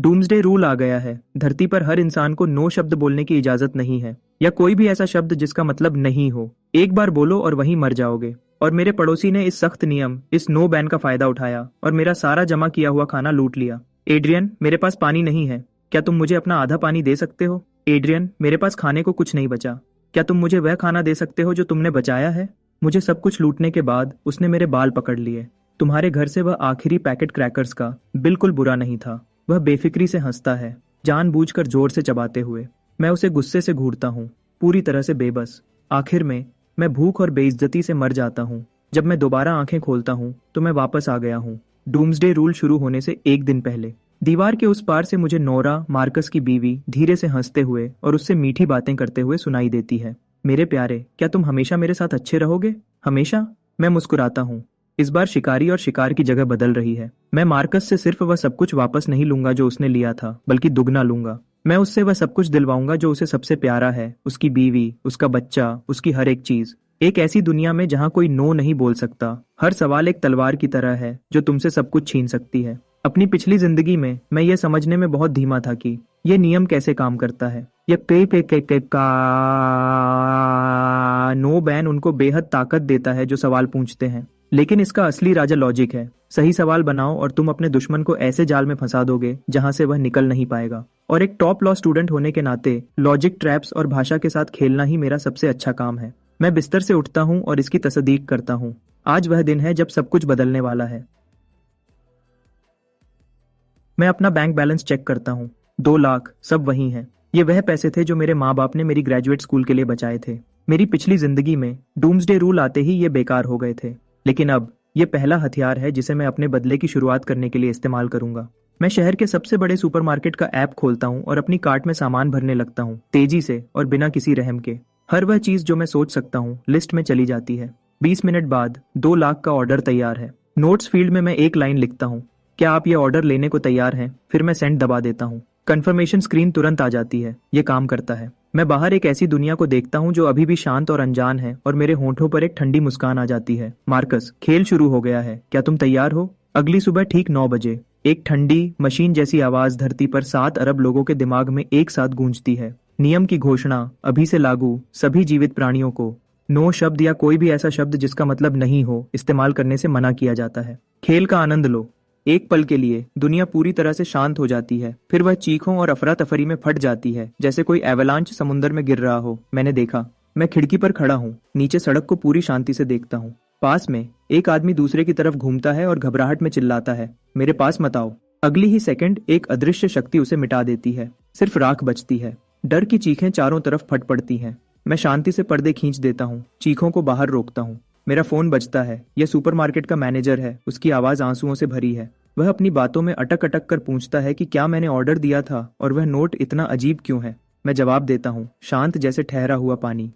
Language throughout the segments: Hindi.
डूम्सडे रूल आ गया है। धरती पर हर इंसान को नो शब्द बोलने की इजाजत नहीं है, या कोई भी ऐसा शब्द जिसका मतलब नहीं हो। एक बार बोलो और वहीं मर जाओगे। और मेरे पड़ोसी ने इस सख्त नियम, इस नो बैन का फायदा उठाया और मेरा सारा जमा किया हुआ खाना लूट लिया। एड्रियन, मेरे पास पानी नहीं है, क्या तुम मुझे अपना आधा पानी दे सकते हो? एड्रियन, मेरे पास खाने को कुछ नहीं बचा, क्या तुम मुझे वह खाना दे सकते हो जो तुमने बचाया है? मुझे सब कुछ लूटने के बाद उसने मेरे बाल पकड़ लिए। तुम्हारे घर से वह आखिरी पैकेट क्रैकर्स का बिल्कुल बुरा नहीं था। वह बेफिक्री से हंसता है, जानबूझकर जोर से चबाते हुए। मैं उसे गुस्से से घूरता हूँ, पूरी तरह से बेबस। आखिर में मैं भूख और बेइज्जती से मर जाता हूँ। जब मैं दोबारा आंखें खोलता हूँ तो मैं वापस आ गया हूँ, डूम्सडे रूल शुरू होने से एक दिन पहले। दीवार के उस पार से मुझे नोरा, मार्कस की बीवी, धीरे से हंसते हुए और उससे मीठी बातें करते हुए सुनाई देती है। मेरे प्यारे, क्या तुम हमेशा मेरे साथ अच्छे रहोगे? हमेशा? मैं मुस्कुराता हूँ। इस बार शिकारी और शिकार की जगह बदल रही है। मैं मार्कस से सिर्फ वह सब कुछ वापस नहीं लूंगा जो उसने लिया था, बल्कि दुगना लूंगा। मैं उससे वह सब कुछ दिलवाऊंगा जो उसे सबसे प्यारा है, उसकी बीवी, उसका बच्चा, उसकी हर एक चीज। एक ऐसी दुनिया में जहाँ कोई नो नहीं बोल सकता। हर सवाल एक तलवार की तरह है जो तुमसे सब कुछ छीन सकती है। अपनी पिछली जिंदगी में मैं ये समझने में बहुत धीमा था कि ये नियम कैसे काम करता है। यह पे का नो बैन उनको बेहद ताकत देता है जो सवाल पूछते हैं। लेकिन इसका असली राजा लॉजिक है। सही सवाल बनाओ और तुम अपने दुश्मन को ऐसे जाल में फंसा दोगे जहां से वह निकल नहीं पाएगा। और एक टॉप लॉ स्टूडेंट होने के नाते लॉजिक, ट्रैप्स और भाषा के साथ खेलना ही मेरा सबसे अच्छा काम है। मैं बिस्तर से उठता हूँ और इसकी तस्दीक करता हूँ। आज वह दिन है जब सब कुछ बदलने वाला है। मैं अपना बैंक बैलेंस चेक करता हूँ। 2 लाख, सब वही हैं। ये वह पैसे थे जो मेरे माँ बाप ने मेरी ग्रेजुएट स्कूल के लिए बचाए थे। मेरी पिछली जिंदगी में डूम्सडे रूल आते ही ये बेकार हो गए थे, लेकिन अब ये पहला हथियार है जिसे मैं अपने बदले की शुरुआत करने के लिए इस्तेमाल करूंगा। मैं शहर के सबसे बड़े सुपरमार्केट का ऐप खोलता हूँ और अपनी कार्ट में सामान भरने लगता हूँ, तेजी से और बिना किसी रहम के। हर वह चीज जो मैं सोच सकता हूँ लिस्ट में चली जाती है। 20 मिनट बाद 2 लाख का ऑर्डर तैयार है। नोट्स फील्ड में मैं एक लाइन लिखता हूँ, क्या आप ये ऑर्डर लेने को तैयार हैं? फिर मैं सेंड दबा देता हूँ। कंफर्मेशन स्क्रीन तुरंत आ जाती है। ये काम करता है। मैं बाहर एक ऐसी दुनिया को देखता हूँ जो अभी भी शांत और अनजान है, और मेरे होंठों पर एक ठंडी मुस्कान आ जाती है। मार्कस, खेल शुरू हो गया है, क्या तुम तैयार हो? अगली सुबह ठीक 9 बजे एक ठंडी मशीन जैसी आवाज धरती पर 7 अरब लोगों के दिमाग में एक साथ गूंजती है। नियम की घोषणा अभी से लागू। सभी जीवित प्राणियों को नो शब्द या कोई भी ऐसा शब्द जिसका मतलब नहीं हो इस्तेमाल करने से मना किया जाता है। खेल का आनंद लो। एक पल के लिए दुनिया पूरी तरह से शांत हो जाती है, फिर वह चीखों और अफरा तफरी में फट जाती है, जैसे कोई एवलांच समुद्र में गिर रहा हो। मैंने देखा। मैं खिड़की पर खड़ा हूँ, नीचे सड़क को पूरी शांति से देखता हूँ। पास में एक आदमी दूसरे की तरफ घूमता है और घबराहट में चिल्लाता है, मेरे पास मत आओ। अगली ही सेकंड एक अदृश्य शक्ति उसे मिटा देती है। सिर्फ राख बचती है। डर की चीखें चारों तरफ फट पड़ती हैं। मैं शांति से पर्दे खींच देता हूँ, चीखों को बाहर रोकता हूँ। मेरा फोन बजता है। यह सुपरमार्केट का मैनेजर है। उसकी आवाज आंसुओं से भरी है। वह अपनी बातों में अटक अटक कर पूछता है कि क्या मैंने ऑर्डर दिया था और वह नोट इतना अजीब क्यों है। मैं जवाब देता हूँ, शांत जैसे ठहरा हुआ पानी,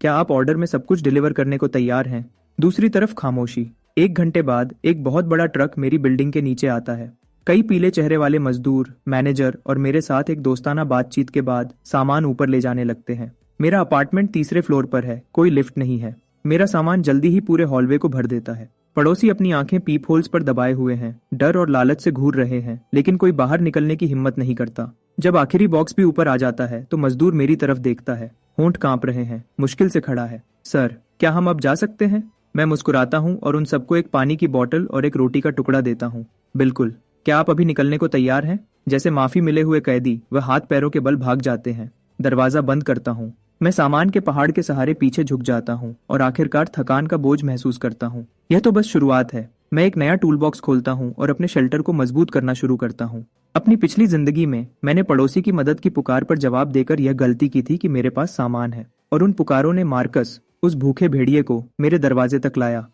क्या आप ऑर्डर में सब कुछ डिलीवर करने को तैयार हैं? दूसरी तरफ खामोशी। 1 घंटे बाद एक बहुत बड़ा ट्रक मेरी बिल्डिंग के नीचे आता है। कई पीले चेहरे वाले मजदूर, मैनेजर और मेरे साथ एक दोस्ताना बातचीत के बाद सामान ऊपर ले जाने लगते हैं। मेरा अपार्टमेंट तीसरे फ्लोर पर है, कोई लिफ्ट नहीं है। मेरा सामान जल्दी ही पूरे हॉलवे को भर देता है। पड़ोसी अपनी आंखें पीप होल्स पर दबाए हुए हैं, डर और लालच से घूर रहे हैं, लेकिन कोई बाहर निकलने की हिम्मत नहीं करता। जब आखिरी बॉक्स भी ऊपर आ जाता है तो मजदूर मेरी तरफ देखता है, होंठ कांप रहे हैं, मुश्किल से खड़ा है। सर, क्या हम अब जा सकते हैं? मैं मुस्कुराता हूँ और उन सबको एक पानी की बोतल और एक रोटी का टुकड़ा देता हूँ। बिल्कुल, क्या आप अभी निकलने को तैयार हैं? जैसे माफी मिले हुए कैदी वह हाथ पैरों के बल भाग जाते हैं। दरवाजा बंद करता हूँ। मैं सामान के पहाड़ के सहारे पीछे झुक जाता हूँ और आखिरकार थकान का बोझ महसूस करता हूँ। यह तो बस शुरुआत है। मैं एक नया टूल बॉक्स खोलता हूँ और अपने शेल्टर को मजबूत करना शुरू करता हूँ। अपनी पिछली जिंदगी में मैंने पड़ोसी की मदद की पुकार पर जवाब देकर यह गलती की थी कि मेरे पास सामान है, और उन पुकारों ने मार्कस, उस भूखे भेड़िए को मेरे दरवाजे तक लाया।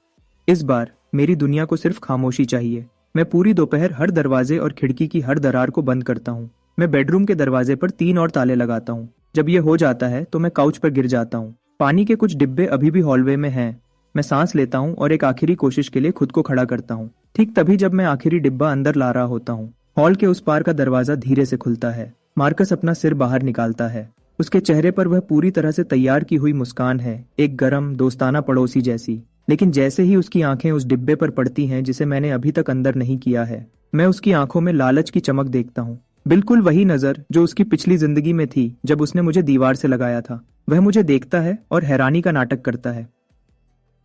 इस बार मेरी दुनिया को सिर्फ खामोशी चाहिए। मैं पूरी दोपहर हर दरवाजे और खिड़की की हर दरार को बंद करता हूँ। मैं बेडरूम के दरवाजे पर 3 और ताले लगाता हूँ। जब यह हो जाता है तो मैं काउच पर गिर जाता हूँ। पानी के कुछ डिब्बे अभी भी हॉलवे में हैं। मैं सांस लेता हूँ और एक आखिरी कोशिश के लिए खुद को खड़ा करता हूँ। ठीक तभी जब मैं आखिरी डिब्बा अंदर ला रहा होता हूँ, हॉल के उस पार का दरवाजा धीरे से खुलता है। मार्कस अपना सिर बाहर निकालता है। उसके चेहरे पर वह पूरी तरह से तैयार की हुई मुस्कान है, एक गरम दोस्ताना पड़ोसी जैसी। लेकिन जैसे ही उसकी आंखें उस डिब्बे पर पड़ती हैं जिसे मैंने अभी तक अंदर नहीं किया है, मैं उसकी आंखों में लालच की चमक देखता हूँ। बिल्कुल वही नजर जो उसकी पिछली जिंदगी में थी जब उसने मुझे दीवार से लगाया था। वह मुझे देखता है और हैरानी का नाटक करता है।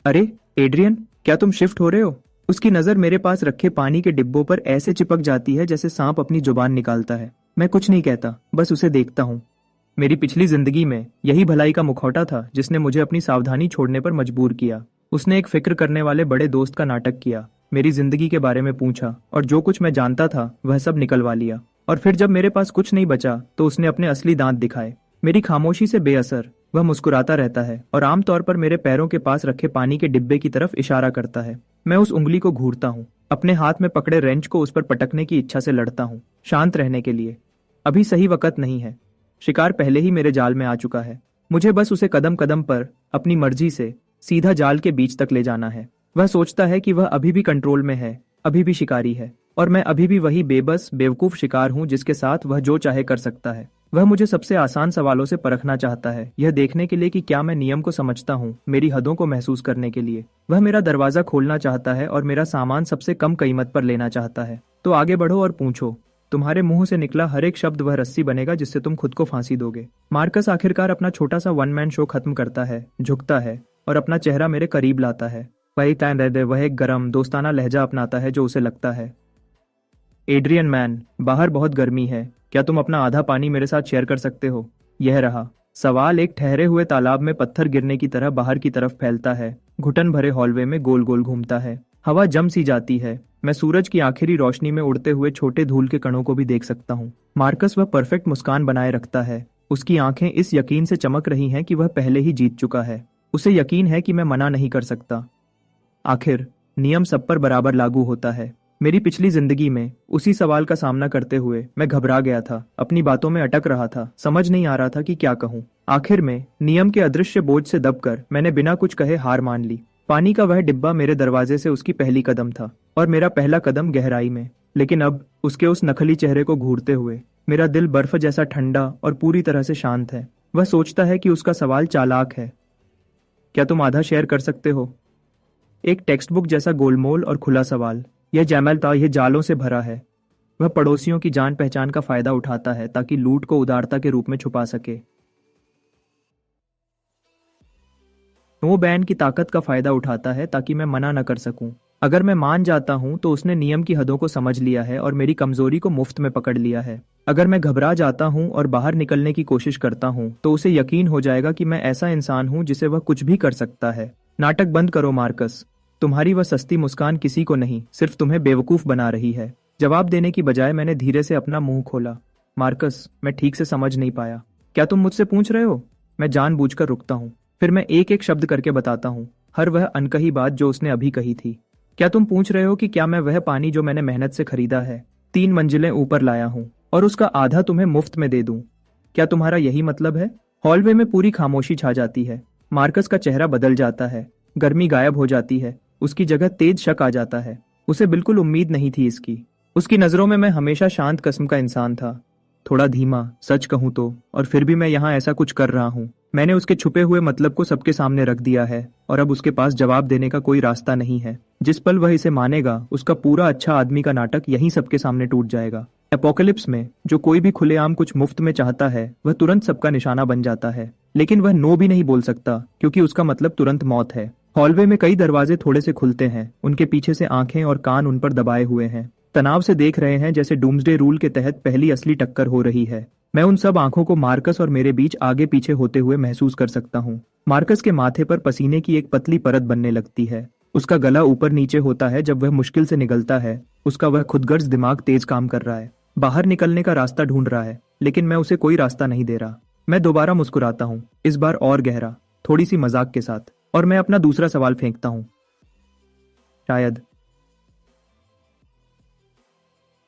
अरे एड्रियन, क्या तुम शिफ्ट हो रहे हो? उसकी नजर मेरे पास रखे पानी के डिब्बों पर ऐसे चिपक जाती है जैसे सांप अपनी जुबान निकालता है। मैं कुछ नहीं कहता, बस उसे देखता हूँ। मेरी पिछली जिंदगी में यही भलाई का मुखौटा था जिसने मुझे अपनी सावधानी छोड़ने पर मजबूर किया। उसने एक फिक्र करने वाले बड़े दोस्त का नाटक किया, मेरी जिंदगी के बारे में पूछा और जो कुछ मैं जानता था वह सब निकलवा लिया। और फिर जब मेरे पास कुछ नहीं बचा तो उसने अपने असली दांत दिखाए। मेरी खामोशी से बेअसर वह मुस्कुराता रहता है और आमतौर पर मेरे पैरों के पास रखे पानी के डिब्बे की तरफ इशारा करता है। मैं उस उंगली को घूरता हूँ, अपने हाथ में पकड़े रेंच को उस पर पटकने की इच्छा से लड़ता हूँ, शांत रहने के लिए। अभी सही वक्त नहीं है। शिकार पहले ही मेरे जाल में आ चुका है। मुझे बस उसे कदम कदम पर अपनी मर्जी से सीधा जाल के बीच तक ले जाना है। वह सोचता है कि वह अभी भी कंट्रोल में है, अभी भी शिकारी है, और मैं अभी भी वही बेबस बेवकूफ शिकार हूँ जिसके साथ वह जो चाहे कर सकता है। वह मुझे सबसे आसान सवालों से परखना चाहता है, यह देखने के लिए कि क्या मैं नियम को समझता हूँ, मेरी हदों को महसूस करने के लिए। वह मेरा दरवाजा खोलना चाहता है और मेरा सामान सबसे कम कीमत पर लेना चाहता है। तो आगे बढ़ो और पूछो। तुम्हारे मुंह से निकला हर एक शब्द वह रस्सी बनेगा जिससे तुम खुद को फांसी दोगे। मार्कस आखिरकार अपना छोटा सा वन मैन शो खत्म करता है, झुकता है और अपना चेहरा मेरे करीब लाता है। वह एक गरम दोस्ताना लहजा अपनाता है जो उसे लगता है। एड्रियन मैन, बाहर बहुत गर्मी है, क्या तुम अपना आधा पानी मेरे साथ शेयर कर सकते हो? यह रहा सवाल। एक ठहरे हुए तालाब में पत्थर गिरने की तरह बाहर की तरफ फैलता है, घुटन भरे हॉलवे में गोल गोल घूमता है। हवा जम सी जाती है। मैं सूरज की आखिरी रोशनी में उड़ते हुए छोटे धूल के कणों को भी देख सकता हूँ। मार्कस वह परफेक्ट मुस्कान बनाए रखता है। उसकी आंखें इस यकीन से चमक रही हैं कि वह पहले ही जीत चुका है। उसे यकीन है कि मैं मना नहीं कर सकता। आखिर नियम सब पर बराबर लागू होता है। मेरी पिछली जिंदगी में उसी सवाल का सामना करते हुए मैं घबरा गया था, अपनी बातों में अटक रहा था, समझ नहीं आ रहा था कि क्या कहूँ। आखिर में नियम के अदृश्य बोझ से दबकर मैंने बिना कुछ कहे हार मान ली। पानी का वह डिब्बा मेरे दरवाजे से उसकी पहली कदम था और मेरा पहला कदम गहराई में। लेकिन अब उसके उस नकली चेहरे को घूरते हुए मेरा दिल बर्फ जैसा ठंडा और पूरी तरह से शांत है। वह सोचता है कि उसका सवाल चालाक है। क्या तुम आधा शेयर कर सकते हो? एक टेक्स्ट बुक जैसा गोलमोल और खुला सवाल। यह जैमल था, यह जालों से भरा है। वह पड़ोसियों की जान पहचान का फायदा उठाता है ताकि लूट को उदारता के रूप में छुपा सके। नो बैन की ताकत का फायदा उठाता है ताकि मैं मना न कर सकूं। अगर मैं मान जाता हूं तो उसने नियम की हदों को समझ लिया है और मेरी कमजोरी को मुफ्त में पकड़ लिया है। अगर मैं घबरा जाता हूं और बाहर निकलने की कोशिश करता हूं तो उसे यकीन हो जाएगा कि मैं ऐसा इंसान हूं जिसे वह कुछ भी कर सकता है। नाटक बंद करो मार्कस। तुम्हारी वह सस्ती मुस्कान किसी को नहीं, सिर्फ तुम्हें बेवकूफ बना रही है। जवाब देने की बजाय मैंने धीरे से अपना मुंह खोला। मार्कस, मैं ठीक से समझ नहीं पाया। क्या तुम मुझसे पूछ रहे हो? मैं जानबूझकर रुकता हूँ, फिर मैं एक एक शब्द करके बताता हूँ, हर वह अनकही बात जो उसने अभी कही थी। क्या तुम पूछ रहे हो कि क्या मैं वह पानी जो मैंने मेहनत से खरीदा है, 3 मंजिलें ऊपर लाया हूँ और उसका आधा तुम्हें मुफ्त में दे दूं? क्या तुम्हारा यही मतलब है? हॉलवे में पूरी खामोशी छा जाती है। मार्कस का चेहरा बदल जाता है, गर्मी गायब हो जाती है, उसकी जगह तेज शक आ जाता है। उसे बिल्कुल उम्मीद नहीं थी इसकी। उसकी नजरों में मैं हमेशा शांत किस्म का इंसान था, थोड़ा धीमा सच कहूं तो, और फिर भी मैं यहाँ ऐसा कुछ कर रहा हूँ। मैंने उसके छुपे हुए मतलब को सबके सामने रख दिया है और अब उसके पास जवाब देने का कोई रास्ता नहीं है। जिस पल वह इसे मानेगा उसका पूरा अच्छा आदमी का नाटक यहीं सबके सामने टूट जाएगा। एपोकलिप्स में जो कोई भी खुलेआम कुछ मुफ्त में चाहता है वह तुरंत सबका निशाना बन जाता है, लेकिन वह नो भी नहीं बोल सकता क्योंकि उसका मतलब तुरंत मौत है। हॉलवे में कई दरवाजे थोड़े से खुलते हैं, उनके पीछे से आंखें और कान उन पर दबाए हुए हैं, तनाव से देख रहे हैं जैसे डूम्सडे रूल के तहत पहली असली टक्कर हो रही है। मैं उन सब आंखों को मार्कस और मेरे बीच आगे पीछे होते हुए महसूस कर सकता हूँ। मार्कस के माथे पर पसीने की एक पतली परत बनने लगती है। उसका गला ऊपर नीचे होता है जब वह मुश्किल से निगलता है। उसका वह खुदगर्ज दिमाग तेज काम कर रहा है, बाहर निकलने का रास्ता ढूंढ रहा है, लेकिन मैं उसे कोई रास्ता नहीं दे रहा। मैं दोबारा मुस्कुराता हूँ, इस बार और गहरा, थोड़ी सी मजाक के साथ, और मैं अपना दूसरा सवाल फेंकता हूँ। शायद।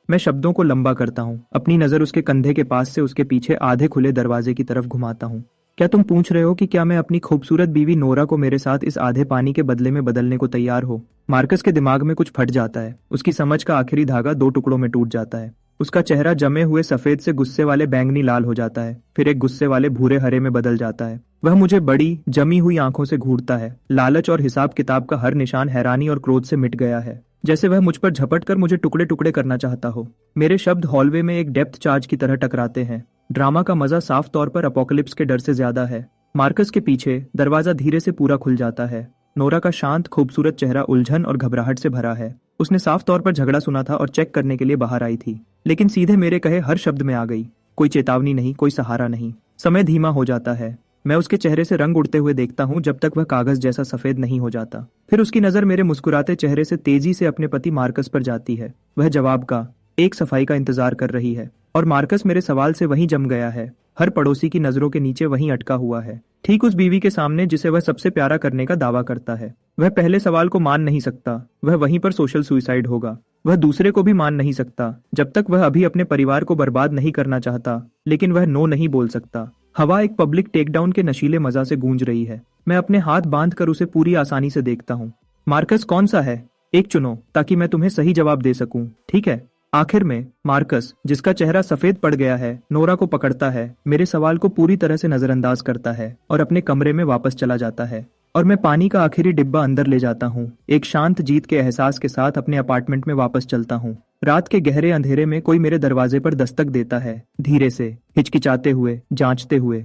मैं शब्दों को लंबा करता हूँ, अपनी नजर उसके कंधे के पास से उसके पीछे आधे खुले दरवाजे की तरफ घुमाता हूँ। क्या तुम पूछ रहे हो कि क्या मैं अपनी खूबसूरत बीवी नोरा को मेरे साथ इस आधे पानी के बदले में बदलने को तैयार हो? मार्कस के दिमाग में कुछ फट जाता है। उसकी समझ का आखिरी धागा 2 टुकड़ों में टूट जाता है। उसका चेहरा जमे हुए सफेद से गुस्से वाले बैंगनी लाल हो जाता है, फिर एक गुस्से वाले भूरे हरे में बदल जाता है। वह मुझे बड़ी जमी हुई आंखों से घूरता है। लालच और हिसाब किताब का हर निशान हैरानी और क्रोध से मिट गया है। जैसे वह मुझ पर झपट कर मुझे टुकड़े टुकड़े करना चाहता हो। मेरे शब्द हॉलवे में एक डेप्थ चार्ज की तरह टकराते हैं। ड्रामा का मजा साफ तौर पर अपोकलिप्स के डर से ज्यादा है। मार्कस के पीछे दरवाजा धीरे से पूरा खुल जाता है। नोरा का शांत खूबसूरत चेहरा उलझन और घबराहट से भरा है। उसने साफ तौर पर झगड़ा सुना था और चेक करने के लिए बाहर आई थी, लेकिन सीधे मेरे कहे हर शब्द में आ गई। कोई चेतावनी नहीं, कोई सहारा नहीं। समय धीमा हो जाता है। मैं उसके चेहरे से रंग उड़ते हुए देखता हूँ जब तक वह कागज जैसा सफेद नहीं हो जाता। फिर उसकी नजर मेरे मुस्कुराते चेहरे से तेजी से अपने पति मार्कस पर जाती है। वह जवाब का, एक सफाई का इंतजार कर रही है, और मार्कस मेरे सवाल से वहीं जम गया है। हर पड़ोसी की नजरों के नीचे वहीं अटका हुआ है, ठीक उस बीवी के सामने जिसे वह सबसे प्यारा करने का दावा करता है। वह पहले सवाल को मान नहीं सकता, वह वहीं पर सोशल सुसाइड होगा। वह दूसरे को भी मान नहीं सकता जब तक वह अभी अपने परिवार को बर्बाद नहीं करना चाहता, लेकिन वह नो नहीं बोल सकता। हवा एक पब्लिक टेकडाउन के नशीले मजा से गूंज रही है। मैं अपने हाथ बांध कर उसे पूरी आसानी से देखता हूँ। मार्कस कौन सा है? एक चुनो ताकि मैं तुम्हें सही जवाब दे सकूं, ठीक है? आखिर में मार्कस, जिसका चेहरा सफेद पड़ गया है, नोरा को पकड़ता है, मेरे सवाल को पूरी तरह से नजरअंदाज करता है और अपने कमरे में वापस चला जाता है। और मैं पानी का आखिरी डिब्बा अंदर ले जाता हूँ, एक शांत जीत के एहसास के साथ अपने अपार्टमेंट में वापस चलता हूँ। रात के गहरे अंधेरे में कोई मेरे दरवाजे पर दस्तक देता है, धीरे से, हिचकिचाते हुए, जांचते हुए,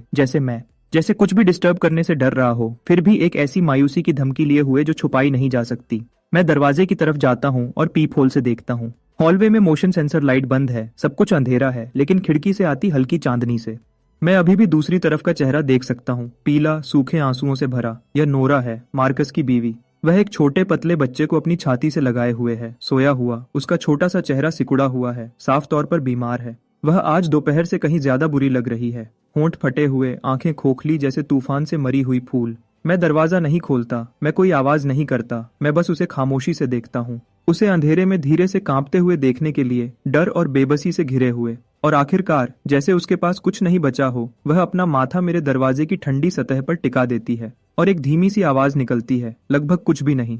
जैसे कुछ भी डिस्टर्ब करने से डर रहा हो, फिर भी एक ऐसी मायूसी की धमकी लिए हुए जो छुपाई नहीं जा सकती। मैं दरवाजे की तरफ जाता हूँ और पीप होल से देखता हूँ। हॉलवे में मोशन सेंसर लाइट बंद है, सब कुछ अंधेरा है, लेकिन खिड़की से आती हल्की चांदनी से मैं अभी भी दूसरी तरफ का चेहरा देख सकता हूँ, पीला, सूखे आंसुओं से भरा। यह नोरा है, मार्कस की बीवी। वह एक छोटे पतले बच्चे को अपनी छाती से लगाए हुए है, सोया हुआ। उसका छोटा सा चेहरा सिकुड़ा हुआ है, साफ तौर पर बीमार है। वह आज दोपहर से कहीं ज्यादा बुरी लग रही है, होंठ फटे हुए, आंखें खोखली जैसे तूफान से मरी हुई फूल। मैं दरवाजा नहीं खोलता, मैं कोई आवाज नहीं करता, मैं बस उसे खामोशी से देखता हूँ, उसे अंधेरे में धीरे से कांपते हुए देखने के लिए, डर और बेबसी से घिरे हुए। और आखिरकार, जैसे उसके पास कुछ नहीं बचा हो, वह अपना माथा मेरे दरवाजे की ठंडी सतह पर टिका देती है और एक धीमी सी आवाज निकलती है, लगभग कुछ भी नहीं,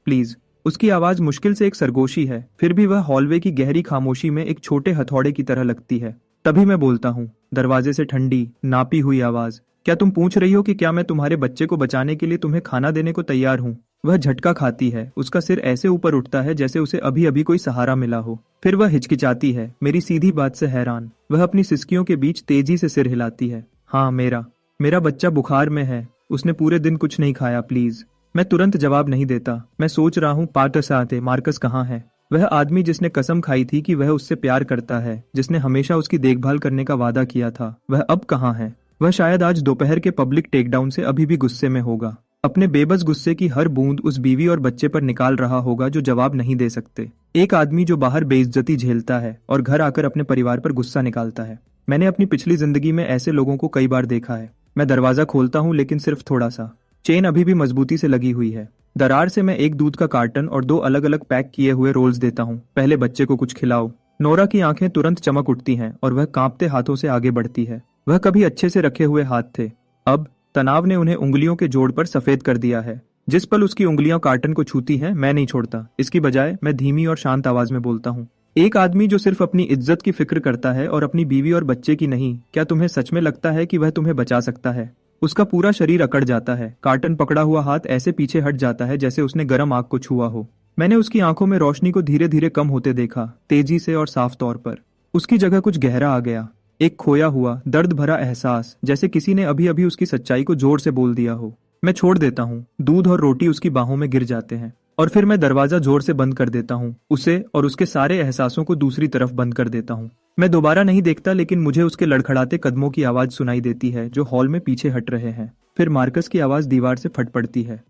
प्लीज। उसकी आवाज मुश्किल से एक सरगोशी है, फिर भी वह हॉलवे की गहरी खामोशी में एक छोटे हथौड़े की तरह लगती है। तभी मैं बोलता हूँ, दरवाजे से ठंडी, नापी हुई आवाज, क्या तुम पूछ रही हो कि क्या मैं तुम्हारे बच्चे को बचाने के लिए तुम्हें खाना देने को तैयार हूँ? वह झटका खाती है, उसका सिर ऐसे ऊपर उठता है जैसे उसे अभी अभी कोई सहारा मिला हो। फिर वह हिचकिचाती है, मेरी सीधी बात से हैरान। वह अपनी सिसकियों के बीच तेजी से सिर हिलाती है। हाँ, मेरा बच्चा बुखार में है, उसने पूरे दिन कुछ नहीं खाया, प्लीज। मैं तुरंत जवाब नहीं देता। मैं सोच रहा हूँ, पार्टसाते मार्कस कहाँ है? वह आदमी जिसने कसम खाई थी कि वह उससे प्यार करता है, जिसने हमेशा उसकी देखभाल करने का वादा किया था, वह अब कहाँ है? वह शायद आज दोपहर के पब्लिक टेकडाउन से अभी भी गुस्से में होगा, अपने बेबस गुस्से की हर बूंद उस बीवी और बच्चे पर निकाल रहा होगा जो जवाब नहीं दे सकते। एक आदमी जो बाहर बेइज्जती झेलता है और घर आकर अपने परिवार पर गुस्सा निकालता है। मैंने अपनी पिछली जिंदगी में ऐसे लोगों को कई बार देखा है। मैं दरवाजा खोलता हूँ, लेकिन सिर्फ थोड़ा सा। चेन अभी भी मजबूती से लगी हुई है। दरार से मैं एक दूध का कार्टन और 2 अलग अलग पैक किए हुए रोल्स देता हूँ। पहले बच्चे को कुछ खिलाओ। नोरा की आंखें तुरंत चमक उठती हैं और वह कांपते हाथों से आगे बढ़ती है। वह कभी अच्छे से रखे हुए हाथ थे, अब तनाव ने उन्हें उंगलियों के जोड़ पर सफेद कर दिया है। जिस पल उसकी उंगलियां कार्टन को छूती हैं, मैं नहीं छोड़ता। इसकी बजाय मैं धीमी और शांत आवाज में बोलता हूँ, एक आदमी जो सिर्फ अपनी इज्जत की फिक्र करता है और अपनी बीवी और बच्चे की नहीं, क्या तुम्हें सच में लगता है कि वह तुम्हें बचा सकता है? उसका पूरा शरीर अकड़ जाता है। कार्टन पकड़ा हुआ हाथ ऐसे पीछे हट जाता है जैसे उसने गर्म आग को छुआ हो। मैंने उसकी आंखों में रोशनी को धीरे धीरे कम होते देखा, तेजी से और साफ तौर पर। उसकी जगह कुछ गहरा आ गया, एक खोया हुआ, दर्द भरा एहसास, जैसे किसी ने अभी अभी उसकी सच्चाई को जोर से बोल दिया हो। मैं छोड़ देता हूँ। दूध और रोटी उसकी बाहों में गिर जाते हैं और फिर मैं दरवाजा जोर से बंद कर देता हूँ, उसे और उसके सारे एहसासों को दूसरी तरफ बंद कर देता हूँ। मैं दोबारा नहीं देखता, लेकिन मुझे उसके लड़खड़ाते कदमों की आवाज सुनाई देती है जो हॉल में पीछे हट रहे हैं। फिर मार्कस की आवाज दीवार से फट पड़ती है,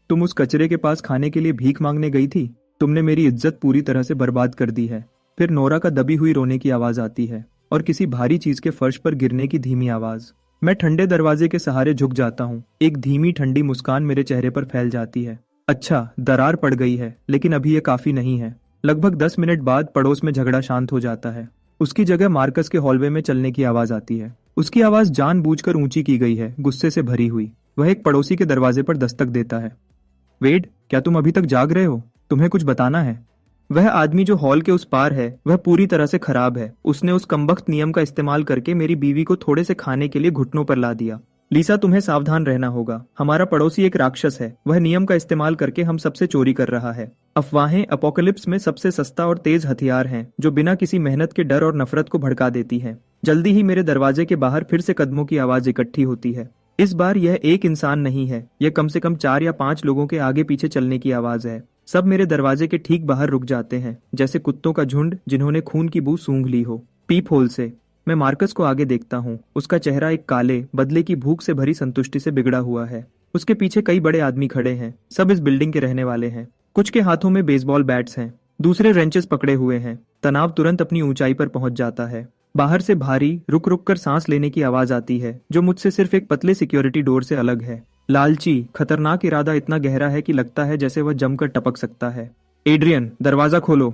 तुम उस कचरे के पास खाने के लिए भीख मांगने गई थी? तुमने मेरी इज्जत पूरी तरह से बर्बाद कर दी है। फिर नोरा का दबी हुई रोने की आवाज आती है और किसी भारी चीज के फर्श पर गिरने की धीमी आवाज। मैं ठंडे दरवाजे के सहारे झुक जाता हूँ। एक धीमी ठंडी मुस्कान मेरे चेहरे पर फैल जाती है। अच्छा, दरार पड़ गई है, लेकिन अभी ये काफी नहीं है। लगभग 10 मिनट बाद पड़ोस में झगड़ा शांत हो जाता है। उसकी जगह मार्कस के हॉलवे में चलने की आवाज आती है। उसकी आवाज जानबूझकर ऊंची की गई है, गुस्से से भरी हुई। वह एक पड़ोसी के दरवाजे पर दस्तक देता है। वेड, क्या तुम अभी तक जाग रहे हो? तुम्हें कुछ बताना है। वह आदमी जो हॉल के उस पार है, वह पूरी तरह से खराब है। उसने उस कमबख्त नियम का इस्तेमाल करके मेरी बीवी को थोड़े से खाने के लिए घुटनों पर ला दिया। लीसा, तुम्हें सावधान रहना होगा। हमारा पड़ोसी एक राक्षस है। वह नियम का इस्तेमाल करके हम सबसे चोरी कर रहा है। अफवाहें अपोकलिप्स में सबसे सस्ता और तेज हथियार हैं जो बिना किसी मेहनत के डर और नफरत को भड़का देती है। जल्दी ही मेरे दरवाजे के बाहर फिर से कदमों की आवाज इकट्ठी होती है। इस बार यह एक इंसान नहीं है, यह कम से कम 4 या 5 लोगों के आगे पीछे चलने की आवाज है। सब मेरे दरवाजे के ठीक बाहर रुक जाते हैं, जैसे कुत्तों का झुंड जिन्होंने खून की बू सूंघ ली हो। पीप होल से मैं मार्कस को आगे देखता हूँ। उसका चेहरा एक काले बदले की भूख से भरी संतुष्टि से बिगड़ा हुआ है। उसके पीछे कई बड़े आदमी खड़े हैं। सब इस बिल्डिंग के रहने वाले हैं। कुछ के हाथों में बेसबॉल बैट्स हैं, दूसरे रेंचेस पकड़े हुए हैं। तनाव तुरंत अपनी ऊंचाई पर पहुंच जाता है। बाहर से भारी रुक रुक कर सांस लेने की आवाज आती है, जो मुझसे सिर्फ एक पतले सिक्योरिटी डोर से अलग है। लालची खतरनाक इरादा इतना गहरा है कि लगता है जैसे वह जमकर टपक सकता है। एड्रियन, दरवाजा खोलो।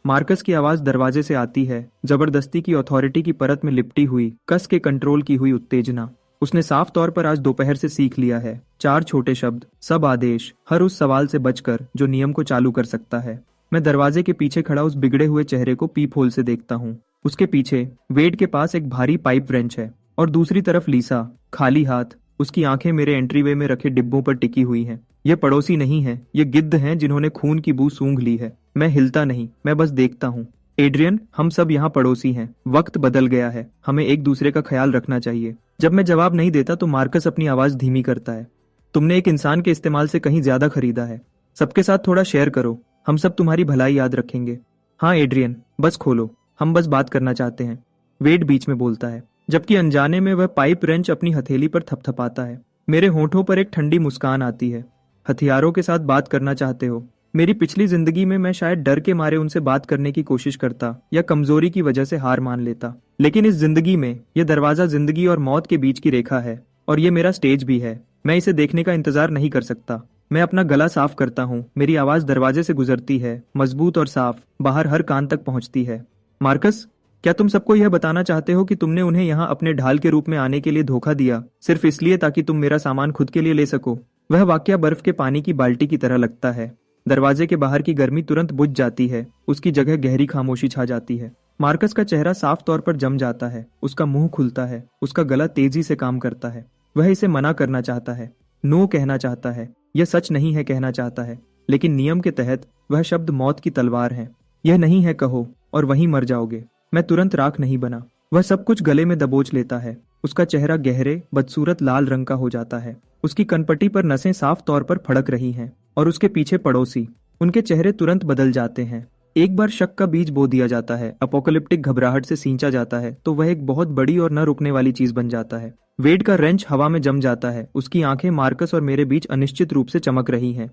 मार्कस की आवाज दरवाजे से आती है, जबरदस्ती की अथॉरिटी की परत में लिपटी हुई, कस के कंट्रोल की हुई उत्तेजना। उसने साफ तौर पर आज दोपहर से सीख लिया है। 4 छोटे शब्द, सब आदेश, हर उस सवाल से बचकर जो नियम को चालू कर सकता है। मैं दरवाजे के पीछे खड़ा उस बिगड़े हुए चेहरे को पीप होल से देखता हूँ। उसके पीछे वेड के पास एक भारी पाइप व्रेंच है और दूसरी तरफ लीसा, खाली हाथ। उसकी आंखें मेरे एंट्रीवे में रखे डिब्बों पर टिकी हुई हैं। ये पड़ोसी नहीं है, ये गिद्ध हैं जिन्होंने खून की बू सूंघ ली है। मैं हिलता नहीं, मैं बस देखता हूँ। एड्रियन, हम सब यहाँ पड़ोसी हैं। वक्त बदल गया है, हमें एक दूसरे का ख्याल रखना चाहिए। जब मैं जवाब नहीं देता तो मार्कस अपनी आवाज धीमी करता है। तुमने एक इंसान के इस्तेमाल से कहीं ज्यादा खरीदा है। सबके साथ थोड़ा शेयर करो, हम सब तुम्हारी भलाई याद रखेंगे। हाँ एड्रियन, बस खोलो, हम बस बात करना चाहते हैं। वेड बीच में बोलता है, जबकि अनजाने में वह पाइप रेंच अपनी हथेली पर थपथपाता है। मेरे होठों पर एक ठंडी मुस्कान आती है। हथियारों के साथ बात करना चाहते हो? मेरी पिछली जिंदगी में मैं शायद डर के मारे उनसे बात करने की कोशिश करता या कमजोरी की वजह से हार मान लेता, लेकिन इस जिंदगी में यह दरवाजा जिंदगी और मौत के बीच की रेखा है और ये मेरा स्टेज भी है। मैं इसे देखने का इंतजार नहीं कर सकता। मैं अपना गला साफ करता हूँ। मेरी आवाज दरवाजे से गुजरती है, मजबूत और साफ, बाहर हर कान तक पहुंचती है। मार्कस, क्या तुम सबको यह बताना चाहते हो कि तुमने उन्हें यहाँ अपने ढाल के रूप में आने के लिए धोखा दिया, सिर्फ इसलिए ताकि तुम मेरा सामान खुद के लिए ले सको? वह वाकया बर्फ के पानी की बाल्टी की तरह लगता है। दरवाजे के बाहर की गर्मी तुरंत बुझ जाती है, उसकी जगह गहरी खामोशी छा जाती है। मार्कस का चेहरा साफ तौर पर जम जाता है, उसका मुंह खुलता है, उसका गला तेजी से काम करता है। वह इसे मना करना चाहता है, नो कहना चाहता है, यह सच नहीं है कहना चाहता है, लेकिन नियम के तहत वह शब्द मौत की तलवार है। यह नहीं है कहो और वहीं मर जाओगे। मैं तुरंत राख नहीं बना। वह सब कुछ गले में दबोच लेता है। उसका चेहरा गहरे बदसूरत लाल रंग का हो जाता है। उसकी कनपटी पर नसें साफ तौर पर फड़क रही हैं और उसके पीछे पड़ोसी, उनके चेहरे तुरंत बदल जाते हैं। एक बार शक का बीज बो दिया जाता है, अपोकलिप्टिक घबराहट से सींचा जाता है, तो वह एक बहुत बड़ी और न रुकने वाली चीज बन जाता है। वेड का रेंच हवा में जम जाता है। उसकी आंखें मार्कस और मेरे बीच अनिश्चित रूप से चमक रही हैं।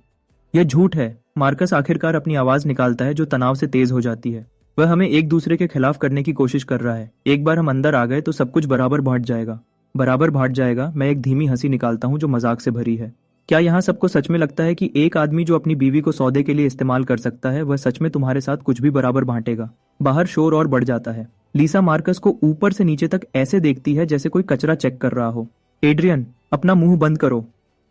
यह झूठ है। मार्कस आखिरकार अपनी आवाज निकालता है, जो तनाव से तेज हो जाती है। वह हमें एक दूसरे के खिलाफ करने की कोशिश कर रहा है। एक बार हम अंदर आ गए तो सब कुछ बराबर बांट जाएगा। बराबर बांट जाएगा। मैं एक धीमी हंसी निकालता हूँ जो मजाक से भरी है। क्या यहाँ सबको सच में लगता है कि एक आदमी जो अपनी बीवी को सौदे के लिए इस्तेमाल कर सकता है, वह सच में तुम्हारे साथ कुछ भी बराबर बांटेगा? बाहर शोर और बढ़ जाता है। लीसा मार्कस को ऊपर से नीचे तक ऐसे देखती है जैसे कोई कचरा चेक कर रहा हो। एड्रियन, अपना मुंह बंद करो।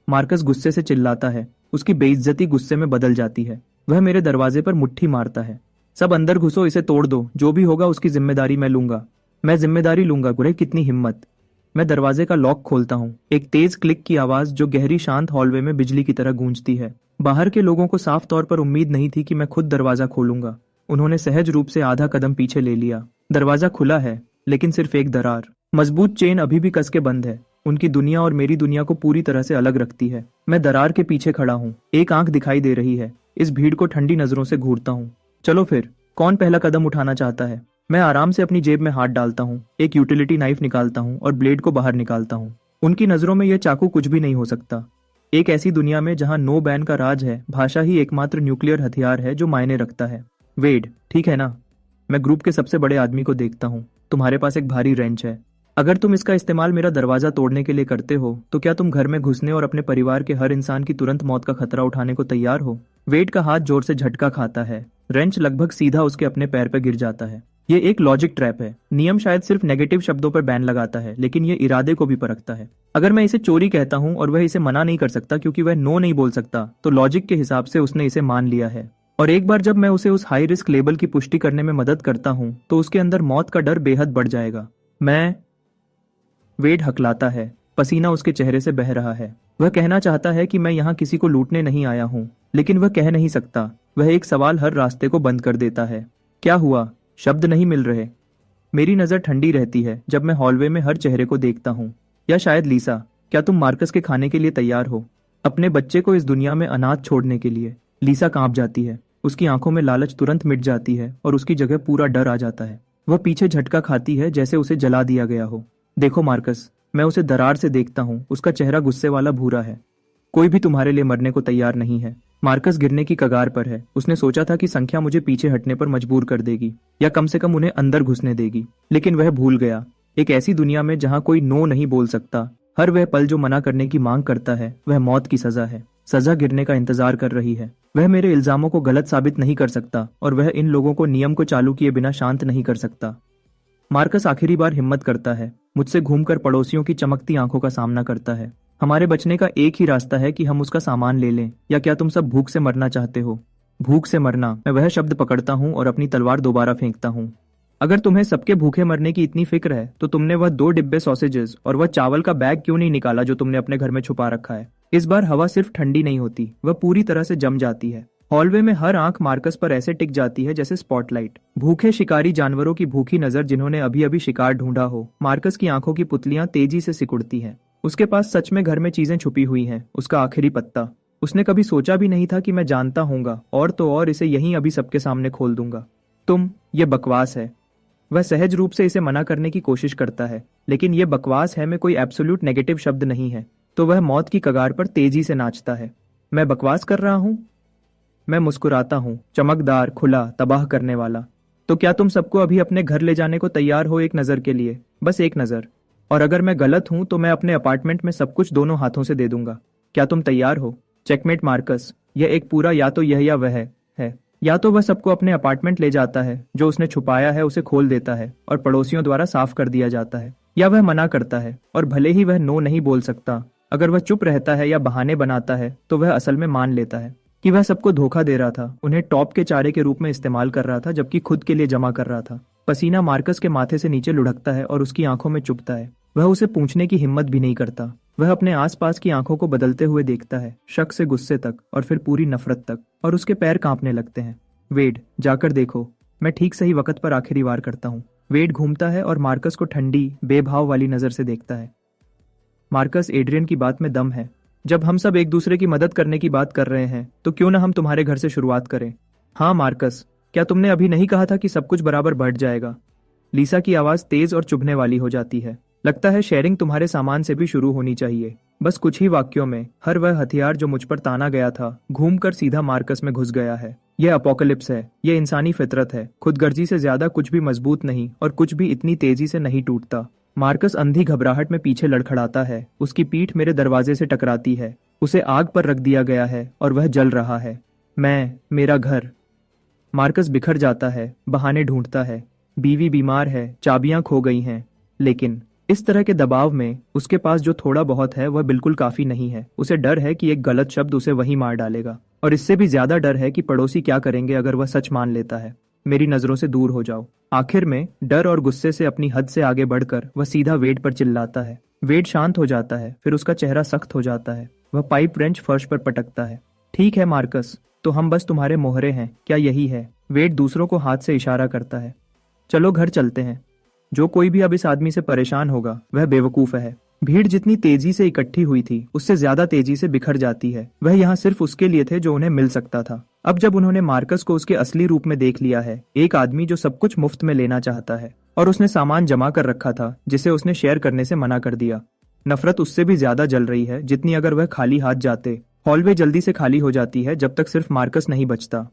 मार्कस गुस्से से चिल्लाता है। उसकी बेइज्जती गुस्से में बदल जाती है। वह मेरे दरवाजे पर मुट्ठी मारता है। सब अंदर घुसो, इसे तोड़ दो, जो भी होगा उसकी जिम्मेदारी मैं लूंगा। मैं जिम्मेदारी लूंगा? गुरे, कितनी हिम्मत! मैं दरवाजे का लॉक खोलता हूँ। एक तेज क्लिक की आवाज जो गहरी शांत हॉलवे में बिजली की तरह गूंजती है। बाहर के लोगों को साफ तौर पर उम्मीद नहीं थी कि मैं खुद दरवाजा खोलूंगा। उन्होंने सहज रूप से आधा कदम पीछे ले लिया। दरवाजा खुला है, लेकिन सिर्फ एक दरार। मजबूत चेन अभी भी कस के बंद है। उनकी दुनिया और मेरी दुनिया को पूरी तरह से अलग रखती है। मैं दरार के पीछे खड़ा हूँ। एक आंख दिखाई दे रही है। इस भीड़ को ठंडी नजरों से घूरता हूँ। चलो फिर, कौन पहला कदम उठाना चाहता है? मैं आराम से अपनी जेब में हाथ डालता हूँ, एक यूटिलिटी नाइफ निकालता हूँ और ब्लेड को बाहर निकालता हूँ। उनकी नजरों में यह चाकू कुछ भी नहीं हो सकता। एक ऐसी दुनिया में जहाँ नो बैन का राज है, भाषा ही एकमात्र न्यूक्लियर हथियार है जो मायने रखता है। वेड, ठीक है ना? मैं ग्रुप के सबसे बड़े आदमी को देखता हूँ। तुम्हारे पास एक भारी रेंच है। अगर तुम इसका इस्तेमाल मेरा दरवाजा तोड़ने के लिए करते हो, तो क्या तुम घर में घुसने और अपने परिवार के हर इंसान की तुरंत मौत का खतरा उठाने को तैयार हो? वेड का हाथ जोर से झटका खाता है। रेंच लगभग सीधा उसके अपने पैर पर गिर जाता है। ये एक लॉजिक ट्रैप है। नियम शायद सिर्फ नेगेटिव शब्दों पर बैन लगाता है, लेकिन ये इरादे को भी परखता है। अगर मैं इसे चोरी कहता हूँ और वह इसे मना नहीं कर सकता क्योंकि वह नो नहीं बोल सकता, तो लॉजिक के हिसाब से उसने इसे मान लिया है। और एक बार जब मैं उसे उस हाई रिस्क लेबल की पुष्टि करने में मदद करता हूँ, तो उसके अंदर मौत का डर बेहद बढ़ जाएगा। मैं... वेड हकलाता है, पसीना उसके चेहरे से बह रहा है। वह कहना चाहता है कि मैं यहाँ किसी को लूटने नहीं आया हूँ, लेकिन वह कह नहीं सकता। वह एक सवाल हर रास्ते को बंद कर देता है। क्या हुआ? शब्द नहीं मिल रहे। मेरी नजर ठंडी रहती है जब मैं हॉलवे में हर चेहरे को देखता हूँ। या शायद लीसा, क्या तुम मार्कस के खाने के लिए तैयार हो? अपने बच्चे को इस दुनिया में अनाथ छोड़ने के लिए। लीसा कांप जाती है। उसकी आंखों में लालच तुरंत मिट जाती है और उसकी जगह पूरा डर आ जाता है। वह पीछे झटका खाती है जैसे उसे जला दिया गया हो। देखो मार्कस, मैं उसे दरार से देखता हूँ। उसका चेहरा गुस्से वाला भूरा है। कोई भी तुम्हारे लिए मरने को तैयार नहीं है। मार्कस गिरने की कगार पर है। उसने सोचा था कि संख्या मुझे पीछे हटने पर मजबूर कर देगी या कम से कम उन्हें अंदर घुसने देगी, लेकिन वह भूल गया। एक ऐसी दुनिया में जहाँ कोई नो नहीं बोल सकता, हर वह पल जो मना करने की मांग करता है वह मौत की सजा है। सजा गिरने का इंतजार कर रही है। वह मेरे इल्जामों को गलत साबित नहीं कर सकता और वह इन लोगों को नियम को चालू किए बिना शांत नहीं कर सकता। मार्कस आखिरी बार हिम्मत करता है। मुझसे घूमकर पड़ोसियों की चमकती आंखों का सामना करता है। हमारे बचने का एक ही रास्ता है कि हम उसका सामान ले लें, या क्या तुम सब भूख से मरना चाहते हो? भूख से मरना। मैं वह शब्द पकड़ता हूँ और अपनी तलवार दोबारा फेंकता हूँ। अगर तुम्हें सबके भूखे मरने की इतनी फिक्र है तो तुमने वह 2 डिब्बे सॉसेजेस और वह चावल का बैग क्यों नहीं निकाला जो तुमने अपने घर में छुपा रखा है? इस बार हवा सिर्फ ठंडी नहीं होती, वह पूरी तरह से जम जाती है। हॉलवे में हर आंख मार्कस पर ऐसे टिक जाती है जैसे स्पॉटलाइट। भूखे शिकारी जानवरों की भूखी नजर जिन्होंने अभी अभी शिकार ढूंढा हो। मार्कस की आंखों की पुतलियां तेजी से सिकुड़ती हैं। उसके पास सच में घर में चीजें छुपी हुई हैं। उसका आखिरी पत्ता। उसने कभी सोचा भी नहीं था कि मैं जानता हूंगा, और तो और इसे यहीं अभी सबके सामने खोल दूंगा। ये बकवास है। वह सहज रूप से इसे मना करने की कोशिश करता है, लेकिन ये बकवास है में कोई एब्सोल्यूट नेगेटिव शब्द नहीं है। तो वह मौत की कगार पर तेजी से नाचता है। मैं बकवास कर रहा हूँ? मैं मुस्कुराता हूँ, चमकदार, खुला, तबाह करने वाला। तो क्या तुम सबको अभी अपने घर ले जाने को तैयार हो? एक नजर के लिए, बस एक नजर। और अगर मैं गलत हूं तो मैं अपने अपार्टमेंट में सब कुछ दोनों हाथों से दे दूंगा। क्या तुम तैयार हो? Checkmate Marcus. यह एक पूरा या तो यह या वह है। या तो वह सबको अपने अपार्टमेंट ले जाता है, जो उसने छुपाया है उसे खोल देता है और पड़ोसियों द्वारा साफ कर दिया जाता है, या वह मना करता है और भले ही वह नो नहीं बोल सकता, अगर वह चुप रहता है या बहाने बनाता है तो वह असल में मान लेता है कि वह सबको धोखा दे रहा था, उन्हें टॉप के चारे के रूप में इस्तेमाल कर रहा था जबकि खुद के लिए जमा कर रहा था। पसीना मार्कस के माथे से नीचे लुढ़कता है और उसकी आंखों में चुभता है। वह उसे पूछने की हिम्मत भी नहीं करता। वह अपने आसपास की आंखों को बदलते हुए देखता है, शक से गुस्से तक और फिर पूरी नफरत तक, और उसके पैर कांपने लगते हैं। वेड, जाकर देखो। मैं ठीक सही वक्त पर आखिरी वार करता हूँ। वेड घूमता है और मार्कस को ठंडी, बेभाव वाली नजर से देखता है। मार्कस, एड्रियन की बात में दम है। जब हम सब एक दूसरे की मदद करने की बात कर रहे हैं तो क्यों ना हम तुम्हारे घर से शुरुआत करें? हाँ मार्कस, क्या तुमने अभी नहीं कहा था कि सब कुछ बराबर बढ़ जाएगा? लीसा की आवाज तेज और चुभने वाली हो जाती है। लगता है शेयरिंग तुम्हारे सामान से भी शुरू होनी चाहिए। बस कुछ ही वाक्यों में हर वह हथियार जो मुझ पर ताना गया था घूमकर सीधा मार्कस में घुस गया है। यह अपोकलिप्स है। यह इंसानी फितरत है। खुदगर्जी से ज्यादा कुछ भी मजबूत नहीं और कुछ भी इतनी तेजी से नहीं टूटता। मार्कस अंधी घबराहट में पीछे लड़खड़ाता है। उसकी पीठ मेरे दरवाजे से टकराती है। उसे आग पर रख दिया गया है और वह जल रहा है। मेरा घर। मार्कस बिखर जाता है, बहाने ढूंढता है। बीवी बीमार है, चाबियां खो गई हैं, लेकिन इस तरह के दबाव में उसके पास जो थोड़ा बहुत है वह बिल्कुल काफी नहीं है। उसे डर है कि एक गलत शब्द उसे वहीं मार डालेगा, और इससे भी ज्यादा डर है कि पड़ोसी क्या करेंगे अगर वह सच मान लेता है। मेरी नजरों से दूर हो जाओ। आखिर में डर और गुस्से से अपनी हद से आगे बढ़कर वह सीधा वेड पर चिल्लाता है। वेड शांत हो जाता है, फिर उसका चेहरा सख्त हो जाता है। वह पाइप रेंच फर्श पर पटकता है। ठीक है मार्कस, तो हम बस तुम्हारे मोहरे हैं, क्या यही है? वेड दूसरों को हाथ से इशारा करता है। चलो घर चलते हैं। जो कोई भी अब इस आदमी से परेशान होगा वह बेवकूफ है। भीड़ जितनी तेजी से इकट्ठी हुई थी उससे ज्यादा तेजी से बिखर जाती है। वह यहाँ सिर्फ उसके लिए थे जो उन्हें मिल सकता था। अब जब उन्होंने मार्कस को उसके असली रूप में देख लिया है, एक आदमी जो सब कुछ मुफ्त में लेना चाहता है, और उसने सामान जमा कर रखा था जिसे उसने शेयर करने से मना कर दिया। नफरत उससे भी ज्यादा जल रही है जितनी अगर वह खाली हाथ जाते। हॉलवे जल्दी से खाली हो जाती है जब तक सिर्फ मार्कस नहीं बचता।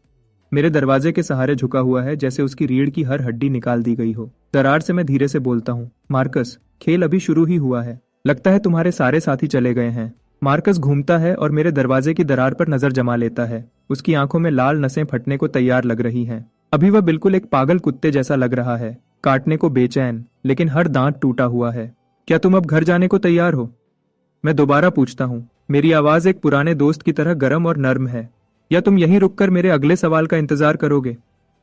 मेरे दरवाजे के सहारे झुका हुआ है जैसे उसकी रीढ़ की हर हड्डी निकाल दी गई हो। दरार से मैं धीरे से बोलता हूँ, मार्कस, खेल अभी शुरू ही हुआ है। लगता है तुम्हारे सारे साथी चले गए हैं। मार्कस घूमता है और मेरे दरवाजे की दरार पर नजर जमा लेता है। उसकी आंखों में लाल नसें फटने को तैयार लग रही हैं। अभी वह बिल्कुल एक पागल कुत्ते जैसा लग रहा है, काटने को बेचैन, लेकिन हर दांत टूटा हुआ है। क्या तुम अब घर जाने को तैयार हो? मैं दोबारा पूछता हूँ। मेरी आवाज एक पुराने दोस्त की तरह गर्म और नर्म है। या तुम यहीं रुककर मेरे अगले सवाल का इंतजार करोगे,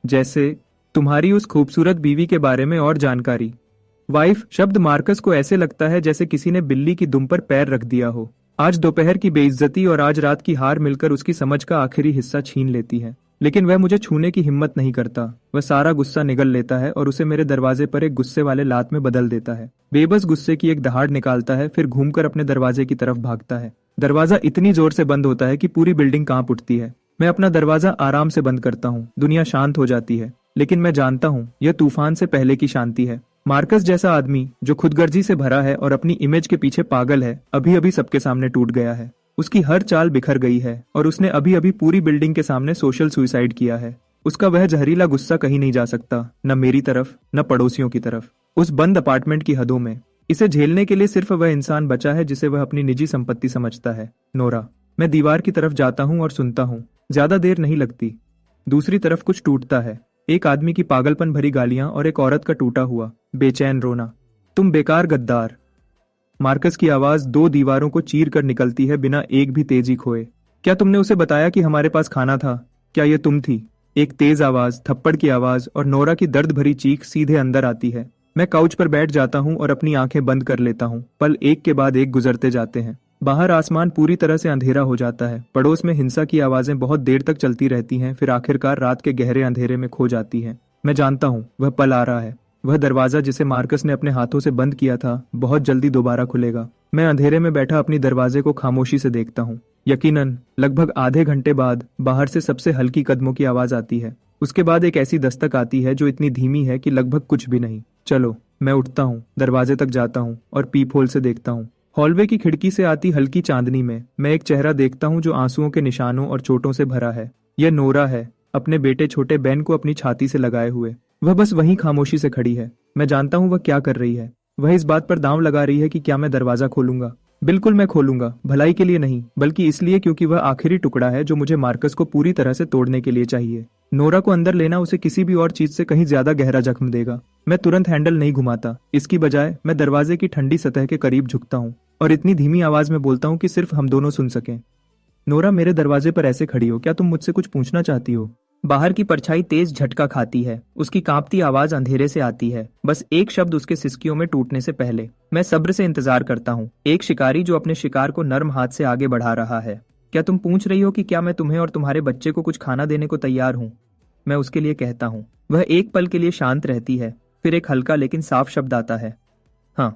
जैसे तुम्हारी उस खूबसूरत बीवी के बारे में और जानकारी? वाइफ शब्द मार्कस को ऐसे लगता है जैसे किसी ने बिल्ली की दुम पर पैर रख दिया हो। आज दोपहर की बेइज्जती और आज रात की हार मिलकर उसकी समझ का आखिरी हिस्सा छीन लेती है, लेकिन वह मुझे छूने की हिम्मत नहीं करता। वह सारा गुस्सा निगल लेता है और उसे मेरे दरवाजे पर एक गुस्से वाले लात में बदल देता है। बेबस गुस्से की एक दहाड़ निकालता है, फिर घूमकर अपने दरवाजे की तरफ भागता है। दरवाजा इतनी जोर से बंद होता है कि पूरी बिल्डिंग कांप उठती है। मैं अपना दरवाजा आराम से बंद करता हूँ। दुनिया शांत हो जाती है, लेकिन मैं जानता हूँ यह तूफान से पहले की शांति है। मार्कस जैसा आदमी जो खुदगर्जी से भरा है और अपनी इमेज के पीछे पागल है, अभी अभी सबके सामने टूट गया है। उसकी हर चाल बिखर गई है और उसने अभी अभी पूरी बिल्डिंग के सामने सोशल सुसाइड किया है। उसका वह जहरीला गुस्सा कहीं नहीं जा सकता, न मेरी तरफ न पड़ोसियों की तरफ। उस बंद अपार्टमेंट की हदों में इसे झेलने के लिए सिर्फ वह इंसान बचा है जिसे वह अपनी निजी संपत्ति समझता है, नोरा। मैं दीवार की तरफ जाता हूँ और सुनता हूँ। ज्यादा देर नहीं लगती। दूसरी तरफ कुछ टूटता है। एक आदमी की पागलपन भरी गालियां और एक औरत का टूटा हुआ बेचैन रोना। तुम बेकार गद्दार। मार्कस की आवाज दो दीवारों को चीर कर निकलती है बिना एक भी तेजी खोए। क्या तुमने उसे बताया कि हमारे पास खाना था? क्या यह तुम थी? एक तेज आवाज, थप्पड़ की आवाज और नोरा की दर्द भरी चीख सीधे अंदर आती है। मैं काउच पर बैठ जाता हूँ और अपनी आंखें बंद कर लेता हूँ। पल एक के बाद एक गुजरते जाते हैं। बाहर आसमान पूरी तरह से अंधेरा हो जाता है। पड़ोस में हिंसा की आवाजें बहुत देर तक चलती रहती हैं, फिर आखिरकार रात के गहरे अंधेरे में खो जाती हैं। मैं जानता हूँ वह पल आ रहा है। वह दरवाजा जिसे मार्कस ने अपने हाथों से बंद किया था बहुत जल्दी दोबारा खुलेगा। मैं अंधेरे में बैठा अपनी दरवाजे को खामोशी से देखता हूँ। यकीनन लगभग आधे घंटे बाद बाहर से सबसे हल्की कदमों की आवाज आती है। उसके बाद एक ऐसी दस्तक आती है जो इतनी धीमी है कि लगभग कुछ भी नहीं। चलो, मैं उठता हूँ, दरवाजे तक जाता हूँ और पीप होल से देखता हूँ। हॉलवे की खिड़की से आती हल्की चांदनी में मैं एक चेहरा देखता हूँ जो आंसुओं के निशानों और चोटों से भरा है। यह नोरा है, अपने बेटे छोटे बेन को अपनी छाती से लगाए हुए। वह बस वहीं खामोशी से खड़ी है। मैं जानता हूँ वह क्या कर रही है। वह इस बात पर दांव लगा रही है कि क्या मैं दरवाजा खोलूंगा। बिल्कुल मैं खोलूंगा, भलाई के लिए नहीं, बल्कि इसलिए क्योंकि वह आखिरी टुकड़ा है जो मुझे मार्कस को पूरी तरह से तोड़ने के लिए चाहिए। नोरा को अंदर लेना उसे किसी भी और चीज से कहीं ज्यादा गहरा जख्म देगा। मैं तुरंत हैंडल नहीं घुमाता। इसकी बजाय मैं दरवाजे की ठंडी सतह के करीब झुकता हूँ और इतनी धीमी आवाज में बोलता हूँ कि सिर्फ हम दोनों सुन सकें। नोरा, मेरे दरवाजे पर ऐसे खड़ी हो, क्या तुम मुझसे कुछ पूछना चाहती हो? बाहर की परछाई तेज झटका खाती है। उसकी कांपती आवाज अंधेरे से आती है, बस एक शब्द उसके सिसकियों में टूटने से पहले। मैं सब्र से इंतजार करता हूँ, एक शिकारी जो अपने शिकार को नर्म हाथ से आगे बढ़ा रहा है। क्या तुम पूछ रही हो कि क्या मैं तुम्हें और तुम्हारे बच्चे को कुछ खाना देने को तैयार हूँ? मैं उसके लिए कहता हूँ। वह एक पल के लिए शांत रहती है, फिर एक हल्का लेकिन साफ शब्द आता है, हाँ।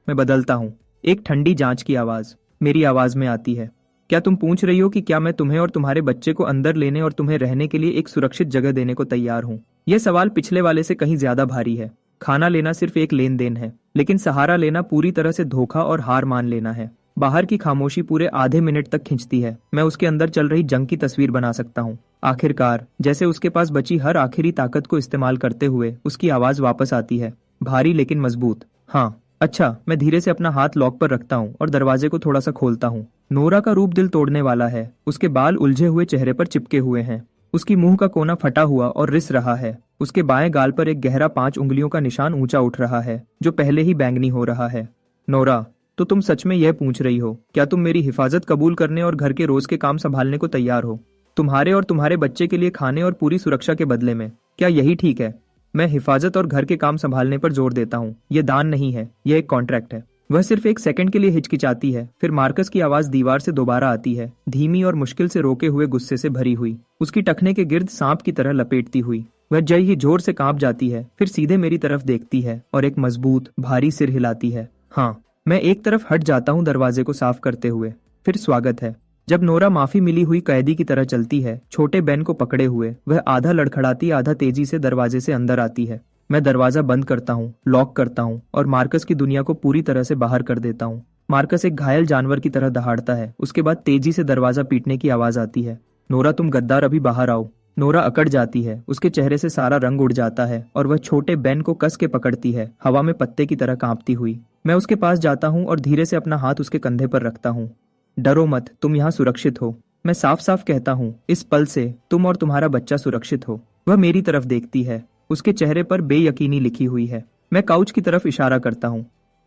मैं बदलता हूँ। एक ठंडी जांच की आवाज मेरी आवाज में आती है। क्या तुम पूछ रही हो कि क्या मैं तुम्हें और तुम्हारे बच्चे को अंदर लेने और तुम्हें रहने के लिए एक सुरक्षित जगह देने को तैयार हूँ? यह सवाल पिछले वाले से कहीं ज्यादा भारी है। खाना लेना सिर्फ एक लेन देन है, लेकिन सहारा लेना पूरी तरह से धोखा और हार मान लेना है। बाहर की खामोशी पूरे आधे मिनट तक खिंचती है। मैं उसके अंदर चल रही जंग की तस्वीर बना सकता हूँ। आखिरकार, जैसे उसके पास बची हर आखिरी ताकत को इस्तेमाल करते हुए उसकी आवाज वापस आती है, भारी लेकिन मजबूत। हाँ, अच्छा। मैं धीरे से अपना हाथ लॉक पर रखता हूँ और दरवाजे को थोड़ा सा खोलता हूँ। नोरा का रूप दिल तोड़ने वाला है। उसके बाल उलझे हुए चेहरे पर चिपके हुए हैं। उसकी मुंह का कोना फटा हुआ और रिस रहा है। उसके बाएं गाल पर एक गहरा 5 उंगलियों का निशान ऊंचा उठ रहा है, जो पहले ही बैंगनी हो रहा है। नोरा, तो तुम सच में यह पूछ रही हो, क्या तुम मेरी हिफाजत कबूल करने और घर के रोज के काम संभालने को तैयार हो? तुम्हारे और तुम्हारे बच्चे के लिए खाने और पूरी सुरक्षा के बदले में, क्या यही ठीक है? मैं हिफाजत और घर के काम संभालने पर जोर देता हूँ। यह दान नहीं है, यह एक कॉन्ट्रैक्ट है। वह सिर्फ एक सेकंड के लिए हिचकिचाती है, फिर मार्कस की आवाज दीवार से दोबारा आती है, धीमी और मुश्किल से रोके हुए गुस्से से भरी हुई, उसकी टखने के गिर्द सांप की तरह लपेटती हुई। वह जय ही जोर से कांप जाती है, फिर सीधे मेरी तरफ देखती है और एक मजबूत भारी सिर हिलाती है। हाँ। मैं एक तरफ हट जाता हूँ दरवाजे को साफ करते हुए। फिर स्वागत है। जब नोरा माफी मिली हुई कैदी की तरह चलती है, छोटे बेन को पकड़े हुए, वह आधा लड़खड़ाती आधा तेजी से दरवाजे से अंदर आती है। मैं दरवाजा बंद करता हूँ, लॉक करता हूँ और मार्कस की दुनिया को पूरी तरह से बाहर कर देता हूँ। मार्कस एक घायल जानवर की तरह दहाड़ता है। उसके बाद तेजी से दरवाजा पीटने की आवाज आती है। नोरा, तुम गद्दार, अभी बाहर आओ। नोरा अकड़ जाती है। उसके चेहरे से सारा रंग उड़ जाता है और वह छोटे बेन को कस के पकड़ती है, हवा में पत्ते की तरह कांपती हुई। मैं उसके पास जाता हूँ और धीरे से अपना हाथ उसके कंधे पर रखता हूँ। डरो मत, तुम यहाँ सुरक्षित हो। मैं साफ साफ कहता हूँ, इस पल से तुम और तुम्हारा बच्चा सुरक्षित हो। वह मेरी तरफ देखती है। उसके चेहरे पर बेयकीनी लिखी हुई है। मैं काउच की तरफ इशारा करता हूँ।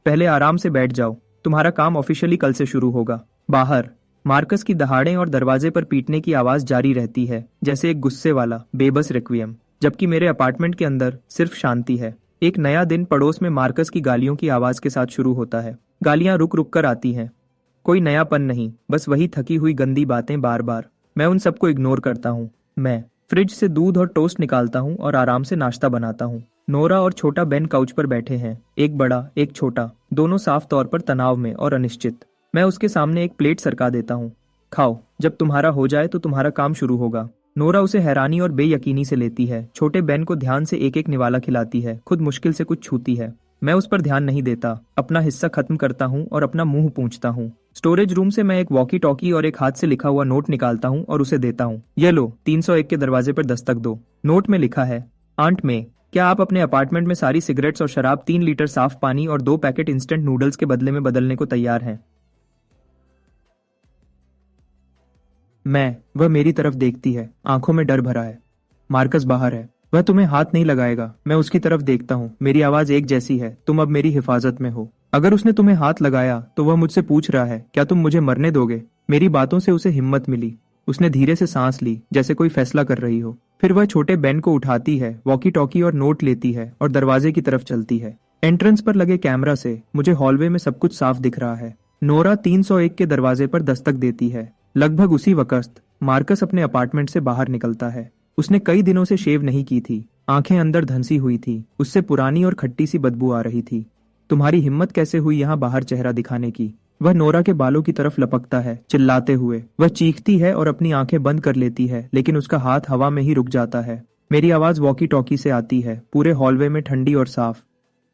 पहले आराम से बैठ जाओ, तुम्हारा काम ऑफिशियली कल से शुरू होगा। बाहर मार्कस की दहाड़ें और दरवाजे पर पीटने की आवाज जारी रहती है, जैसे एक गुस्से वाला बेबस रिक्वियम, जबकि मेरे अपार्टमेंट के अंदर सिर्फ शांति है। एक नया दिन पड़ोस में मार्कस की गालियों की आवाज के साथ शुरू होता है। गालियां रुक रुक कर आती हैं। कोई नयापन नहीं, बस वही थकी हुई गंदी बातें बार बार। मैं उन सबको इग्नोर करता हूँ। मैं फ्रिज से दूध और टोस्ट निकालता हूँ और आराम से नाश्ता बनाता हूँ। नोरा और छोटा बेन काउच पर बैठे हैं, एक बड़ा एक छोटा, दोनों साफ तौर पर तनाव में और अनिश्चित। मैं उसके सामने एक प्लेट सरका देता हूँ। खाओ, जब तुम्हारा हो जाए तो तुम्हारा काम शुरू होगा। नोरा उसे हैरानी और बेयकीनी से लेती है। छोटे बेन को ध्यान से एक एक निवाला खिलाती है, खुद मुश्किल से कुछ छूती है। मैं उस पर ध्यान नहीं देता, अपना हिस्सा खत्म करता हूँ और अपना मुंह पूंछता हूँ। स्टोरेज रूम से मैं एक वॉकी टॉकी और एक हाथ से लिखा हुआ नोट निकालता हूँ और उसे देता हूँ। ये लो, 301 के दरवाजे पर दस्तक दो। नोट में लिखा है, आंट में, क्या आप अपने अपार्टमेंट में सारी सिगरेट्स और शराब 3 लीटर साफ पानी और 2 पैकेट इंस्टेंट नूडल्स के बदले में बदलने को तैयार हैं? वह मेरी तरफ देखती है, आंखों में डर भरा है। मार्कस बाहर है, वह तुम्हें हाथ नहीं लगाएगा। मैं उसकी तरफ देखता हूँ, मेरी आवाज एक जैसी है, तुम अब मेरी हिफाजत में हो। अगर उसने तुम्हें हाथ लगाया तो वह मुझसे पूछ रहा है, क्या तुम मुझे मरने दोगे? मेरी बातों से उसे हिम्मत मिली। उसने धीरे से सांस ली, जैसे कोई फैसला कर रही हो। फिर वह छोटे बेन को उठाती है, वॉकी टॉकी और नोट लेती है और दरवाजे की तरफ चलती है। एंट्रेंस पर लगे कैमरा से मुझे हॉलवे में सब कुछ साफ दिख रहा है। नोरा 301 के दरवाजे पर दस्तक देती है। लगभग उसी वक्त मार्कस अपने अपार्टमेंट से बाहर निकलता है। उसने कई दिनों से शेव नहीं की थी, आंखें अंदर धंसी हुई थी, उससे पुरानी और खट्टी सी बदबू आ रही थी। तुम्हारी हिम्मत कैसे हुई यहाँ बाहर चेहरा दिखाने की? वह नोरा के बालों की तरफ लपकता है, चिल्लाते हुए। वह चीखती है और अपनी आंखें बंद कर लेती है, लेकिन उसका हाथ हवा में ही रुक जाता है। मेरी आवाज वॉकी टॉकी से आती है, पूरे हॉलवे में ठंडी और साफ।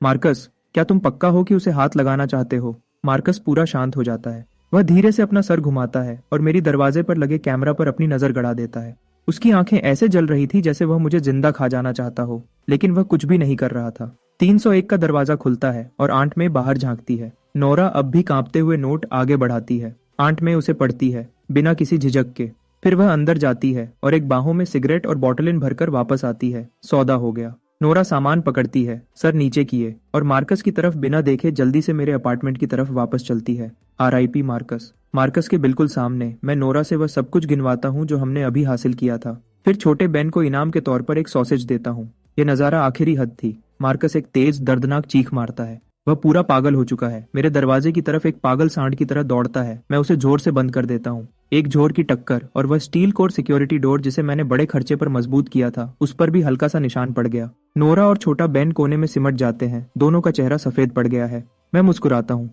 मार्कस, क्या तुम पक्का हो कि उसे हाथ लगाना चाहते हो? मार्कस पूरा शांत हो जाता है। वह धीरे से अपना सर घुमाता है और मेरी दरवाजे पर लगे कैमरा पर अपनी नजर गड़ा देता है। उसकी आंखें ऐसे जल रही थी जैसे वह मुझे जिंदा खा जाना चाहता हो, लेकिन वह कुछ भी नहीं कर रहा था। 301 का दरवाजा खुलता है और आंट में बाहर झांकती है। नोरा अब भी कांपते हुए नोट आगे बढ़ाती है। आंट में उसे पढ़ती है, बिना किसी झिझक के। फिर वह अंदर जाती है और एक बाहों में सिगरेट और बॉटलिन भरकर वापस आती है। सौदा हो गया। नोरा सामान पकड़ती है, सर नीचे किए, और मार्कस की तरफ बिना देखे जल्दी से मेरे अपार्टमेंट की तरफ वापस चलती है। RIP Marcus. मार्कस के बिल्कुल सामने मैं नोरा से वह सब कुछ गिनवाता हूँ जो हमने अभी हासिल किया था। फिर छोटे बेन को इनाम के तौर पर एक सॉसेज देता हूँ। ये नजारा आखिरी हद थी। मार्कस एक तेज दर्दनाक चीख मारता है। वह पूरा पागल हो चुका है, मेरे दरवाजे की तरफ एक पागल सांड की तरह दौड़ता है। मैं उसे जोर से बंद कर देता हूँ। एक जोर की टक्कर और वह स्टील कोर सिक्योरिटी डोर जिसे मैंने बड़े खर्चे पर मजबूत किया था, उस पर भी हल्का सा निशान पड़ गया। नोरा और छोटा बेन कोने में सिमट जाते हैं, दोनों का चेहरा सफेद पड़ गया है। मैं मुस्कुराता हूँ।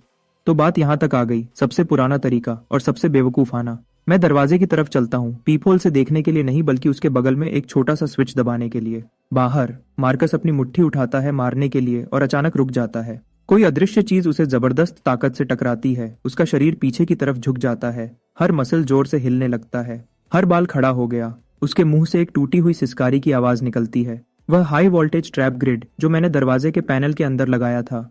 तो बात यहाँ तक आ गई, सबसे पुराना तरीका और सबसे बेवकूफाना। मैं दरवाजे की तरफ चलता हूँ, पीपहोल से देखने के लिए नहीं, बल्कि उसके बगल में एक छोटा सा स्विच दबाने के लिए। बाहर मार्कस अपनी मुट्ठी उठाता है मारने के लिए और अचानक रुक जाता है। कोई अदृश्य चीज उसे जबरदस्त ताकत से टकराती है। उसका शरीर पीछे की तरफ झुक जाता है, हर मसल जोर से हिलने लगता है, हर बाल खड़ा हो गया। उसके मुंह से एक टूटी हुई सिसकारी की आवाज निकलती है। वह हाई वोल्टेज ट्रैप ग्रिड जो मैंने दरवाजे के पैनल के अंदर लगाया था।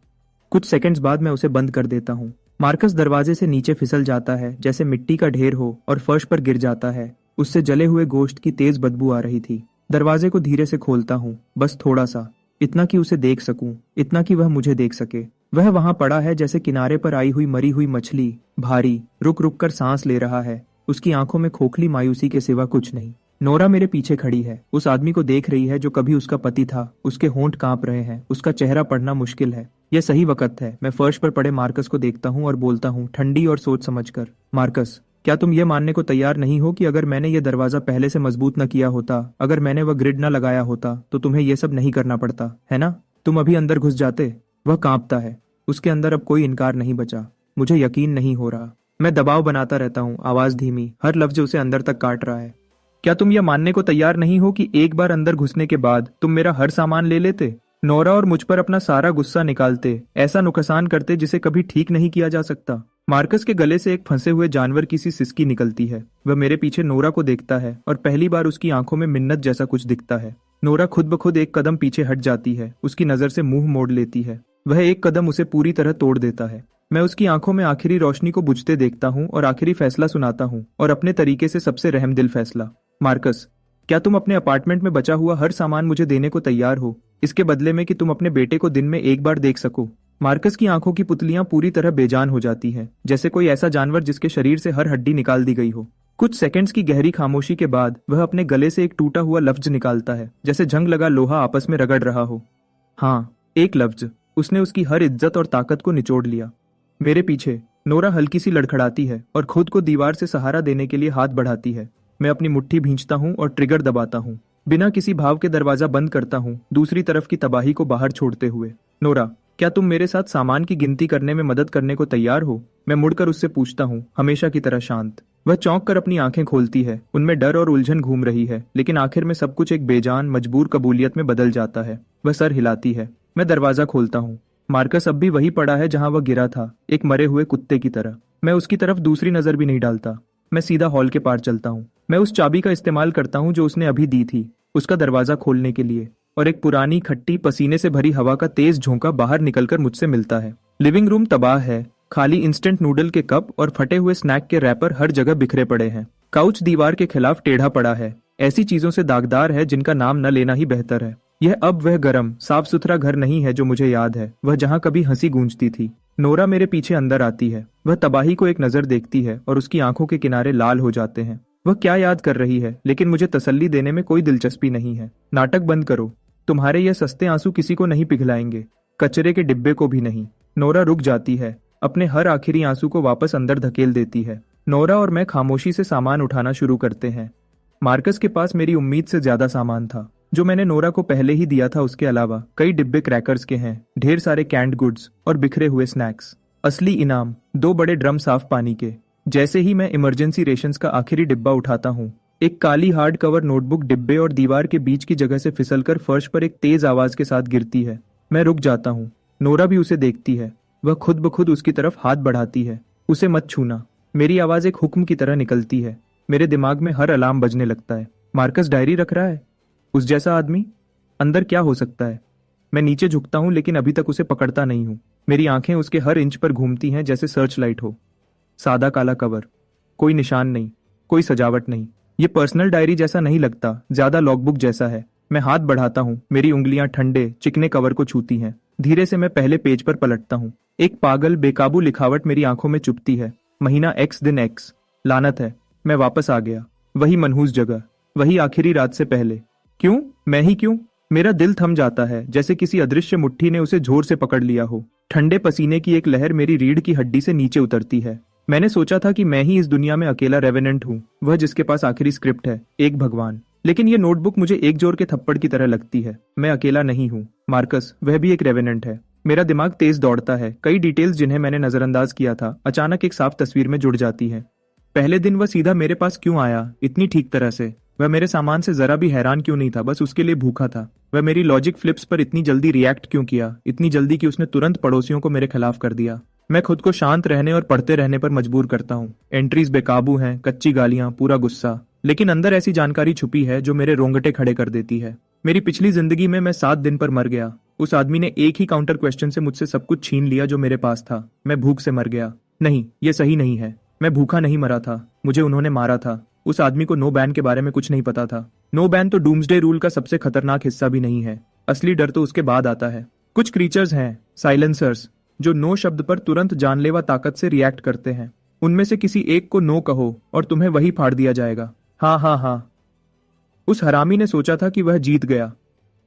कुछ सेकंड्स बाद मैं उसे बंद कर देता हूँ। मार्कस दरवाजे से नीचे फिसल जाता है जैसे मिट्टी का ढेर हो और फर्श पर गिर जाता है। उससे जले हुए गोश्त की तेज बदबू आ रही थी। दरवाजे को धीरे से खोलता हूँ, बस थोड़ा सा, इतना कि उसे देख सकूं, इतना कि वह मुझे देख सके। वह वहां पड़ा है जैसे किनारे पर आई हुई मरी हुई मछली, भारी, रुक रुक कर सांस ले रहा है। उसकी आंखों में खोखली मायूसी के सिवा कुछ नहीं। नोरा मेरे पीछे खड़ी है, उस आदमी को देख रही है जो कभी उसका पति था। उसके होंठ कांप रहे हैं, उसका चेहरा पढ़ना मुश्किल है। यह सही वक्त है। मैं फर्श पर पड़े मार्कस को देखता हूँ और बोलता हूँ, ठंडी और सोच समझकर, मार्कस, क्या तुम ये मानने को तैयार नहीं हो कि अगर मैंने ये दरवाजा पहले से मजबूत न किया होता, अगर मैंने वह ग्रिड न लगाया होता, तो तुम्हें ये सब नहीं करना पड़ता, है ना? तुम अभी अंदर घुस जाते। वह कांपता है, उसके अंदर अब कोई इनकार नहीं बचा। मुझे यकीन नहीं हो रहा। मैं दबाव बनाता रहता हूँ, आवाज धीमी, हर लफ्ज उसे अंदर तक काट रहा है। क्या तुम यह मानने को तैयार नहीं हो कि एक बार अंदर घुसने के बाद तुम मेरा हर सामान ले लेते, नोरा और मुझ पर अपना सारा गुस्सा निकालते, ऐसा नुकसान करते जिसे कभी ठीक नहीं किया जा सकता? मार्कस के गले से एक फंसे हुए जानवर की सी सिसकी निकलती है। वह मेरे पीछे नोरा को देखता है और पहली बार उसकी आंखों में मिन्नत जैसा कुछ दिखता है। नोरा खुद ब खुद एक कदम पीछे हट जाती है, उसकी नजर से मुंह मोड़ लेती है। वह एक कदम उसे पूरी तरह तोड़ देता है। मैं उसकी आंखों में आखिरी रोशनी को बुझते देखता हूँ और आखिरी फैसला सुनाता हूँ, और अपने तरीके से सबसे रहमदिल फैसला। मार्कस, क्या तुम अपने अपार्टमेंट में बचा हुआ हर सामान मुझे देने को तैयार हो, इसके बदले में कि तुम अपने बेटे को दिन में एक बार देख सको? मार्कस की आंखों की पुतलियां पूरी तरह बेजान हो जाती हैं, जैसे कोई ऐसा जानवर जिसके शरीर से हर हड्डी निकाल दी गई हो। कुछ सेकंड्स की गहरी खामोशी के बाद वह अपने गले से एक टूटा हुआ लफ्ज निकालता है, जैसे जंग लगा लोहा आपस में रगड़ रहा हो। हाँ। एक लफ्ज, उसने उसकी हर इज्जत और ताकत को निचोड़ लिया। मेरे पीछे नोरा हल्की सी लड़खड़ाती है और खुद को दीवार से सहारा देने के लिए हाथ बढ़ाती है। मैं अपनी मुट्ठी भींचता हूँ और ट्रिगर दबाता हूँ। बिना किसी भाव के दरवाजा बंद करता हूँ, दूसरी तरफ की तबाही को बाहर छोड़ते हुए। नोरा, क्या तुम मेरे साथ सामान की गिनती करने में मदद करने को तैयार हो? मैं मुड़कर उससे पूछता हूँ, हमेशा की तरह शांत। वह चौंक कर अपनी आंखें खोलती है, उनमें डर और उलझन घूम रही है, लेकिन आखिर में सब कुछ एक बेजान मजबूर कबूलियत में बदल जाता है। वह सर हिलाती है। मैं दरवाजा खोलता हूँ। मार्कस अब भी वही पड़ा है जहां वह गिरा था, एक मरे हुए कुत्ते की तरह। मैं उसकी तरफ दूसरी नजर भी नहीं डालता। मैं सीधा हॉल के पार चलता हूँ। मैं उस चाबी का इस्तेमाल करता हूँ जो उसने अभी दी थी, उसका दरवाजा खोलने के लिए, और एक पुरानी खट्टी पसीने से भरी हवा का तेज झोंका बाहर निकलकर मुझसे मिलता है। लिविंग रूम तबाह है। खाली इंस्टेंट नूडल के कप और फटे हुए स्नैक के रैपर हर जगह बिखरे पड़े हैं। काउच दीवार के खिलाफ टेढ़ा पड़ा है, ऐसी चीजों से दागदार है जिनका नाम न लेना ही बेहतर है। यह अब वह गर्म साफ सुथरा घर नहीं है जो मुझे याद है, वह जहाँ कभी हंसी गूंजती थी। नोरा मेरे पीछे अंदर आती है। वह तबाही को एक नजर देखती है और उसकी आंखों के किनारे लाल हो जाते हैं। वह क्या याद कर रही है, लेकिन मुझे तसल्ली देने में कोई दिलचस्पी नहीं है। नाटक बंद करो, तुम्हारे यह सस्ते आंसू किसी को नहीं पिघलाएंगे, कचरे के डिब्बे को भी नहीं। नोरा रुक जाती है, अपने हर आखिरी आंसू को वापस अंदर धकेल देती है। नोरा और मैं खामोशी से सामान उठाना शुरू करते हैं। मार्कस के पास मेरी उम्मीद से ज्यादा सामान था। जो मैंने नोरा को पहले ही दिया था उसके अलावा कई डिब्बे क्रैकर्स के हैं, ढेर सारे कैंड गुड्स और बिखरे हुए स्नैक्स। असली इनाम 2 बड़े ड्रम साफ पानी के। जैसे ही मैं इमरजेंसी रेशंस का आखिरी डिब्बा उठाता हूँ, एक काली हार्ड कवर नोटबुक डिब्बे और दीवार के बीच की जगह से फिसलकर फर्श पर एक तेज आवाज के साथ गिरती है। मैं रुक जाता हूँ। नोरा भी उसे देखती है। वह खुद ब खुद उसकी तरफ हाथ बढ़ाती है। उसे मत छूना। मेरी आवाज एक हुक्म की तरह निकलती है। मेरे दिमाग में हर अलार्म बजने लगता है। मार्कस डायरी रख रहा है, उस जैसा आदमी। अंदर क्या हो सकता है? मैं नीचे झुकता हूं, लेकिन अभी तक उसे पकड़ता नहीं हूं। मेरी आंखें उसके हर इंच पर घूमती हैं जैसे सर्च लाइट हो। सादा काला कवर, कोई निशान नहीं, कोई सजावट नहीं। ये पर्सनल डायरी जैसा नहीं लगता, ज्यादा लॉगबुक जैसा है। मैं हाथ बढ़ाता हूँ, मेरी उंगलियां ठंडे चिकने कवर को छूती हैं। धीरे से मैं पहले पेज पर पलटता हूँ। एक पागल बेकाबू लिखावट मेरी आंखों में चुभती है। महीना X दिन X। लानत है, मैं वापस आ गया। वही मनहूस जगह, वही आखिरी रात से पहले। क्यों? मैं ही क्यों? मेरा दिल थम जाता है, जैसे किसी अदृश्य मुट्ठी ने उसे जोर से पकड़ लिया हो। ठंडे पसीने की एक लहर मेरी रीढ़ की हड्डी से नीचे उतरती है। मैंने सोचा था कि मैं ही इस दुनिया में अकेला रेवेनेंट हूँ, वह जिसके पास आखिरी स्क्रिप्ट है, एक भगवान। लेकिन ये नोटबुक मुझे एक जोर के थप्पड़ की तरह लगती है। मैं अकेला नहीं हूँ। मार्कस, वह भी एक रेवेनेंट है। मेरा दिमाग तेज दौड़ता है। कई डिटेल्स जिन्हें मैंने नजरअंदाज किया था अचानक एक साफ तस्वीर में जुड़ जाती है। पहले दिन वह सीधा मेरे पास क्यों आया, इतनी ठीक तरह से? वह मेरे सामान से जरा भी हैरान क्यों नहीं था, बस उसके लिए भूखा था? वह मेरी लॉजिक फ्लिप्स पर इतनी जल्दी रिएक्ट क्यों किया, इतनी जल्दी कि उसने तुरंत पड़ोसियों को मेरे खिलाफ कर दिया? मैं खुद को शांत रहने और पढ़ते रहने पर मजबूर करता हूँ। एंट्रीज बेकाबू हैं, कच्ची गालियां, पूरा गुस्सा, लेकिन अंदर ऐसी जानकारी छुपी है जो मेरे रोंगटे खड़े कर देती है। मेरी पिछली जिंदगी में मैं 7 दिन पर मर गया। उस आदमी ने एक ही काउंटर क्वेश्चन से मुझसे सब कुछ छीन लिया जो मेरे पास था। मैं भूख से मर गया। नहीं, ये सही नहीं है। मैं भूखा नहीं मरा था, मुझे उन्होंने मारा था। उस आदमी को नो बैन के बारे में कुछ नहीं पता था। नो बैन तो डूम्सडे रूल का सबसे खतरनाक हिस्सा भी नहीं है। असली डर तो उसके बाद आता है। कुछ क्रीचर्स हैं, साइलेंसर्स, जो नो शब्द पर तुरंत जानलेवा ताकत से रिएक्ट करते हैं। उनमें से किसी एक को नो कहो और तुम्हें वही फाड़ दिया जाएगा। हाँ हाँ हाँ। उस हरामी ने सोचा था कि वह जीत गया।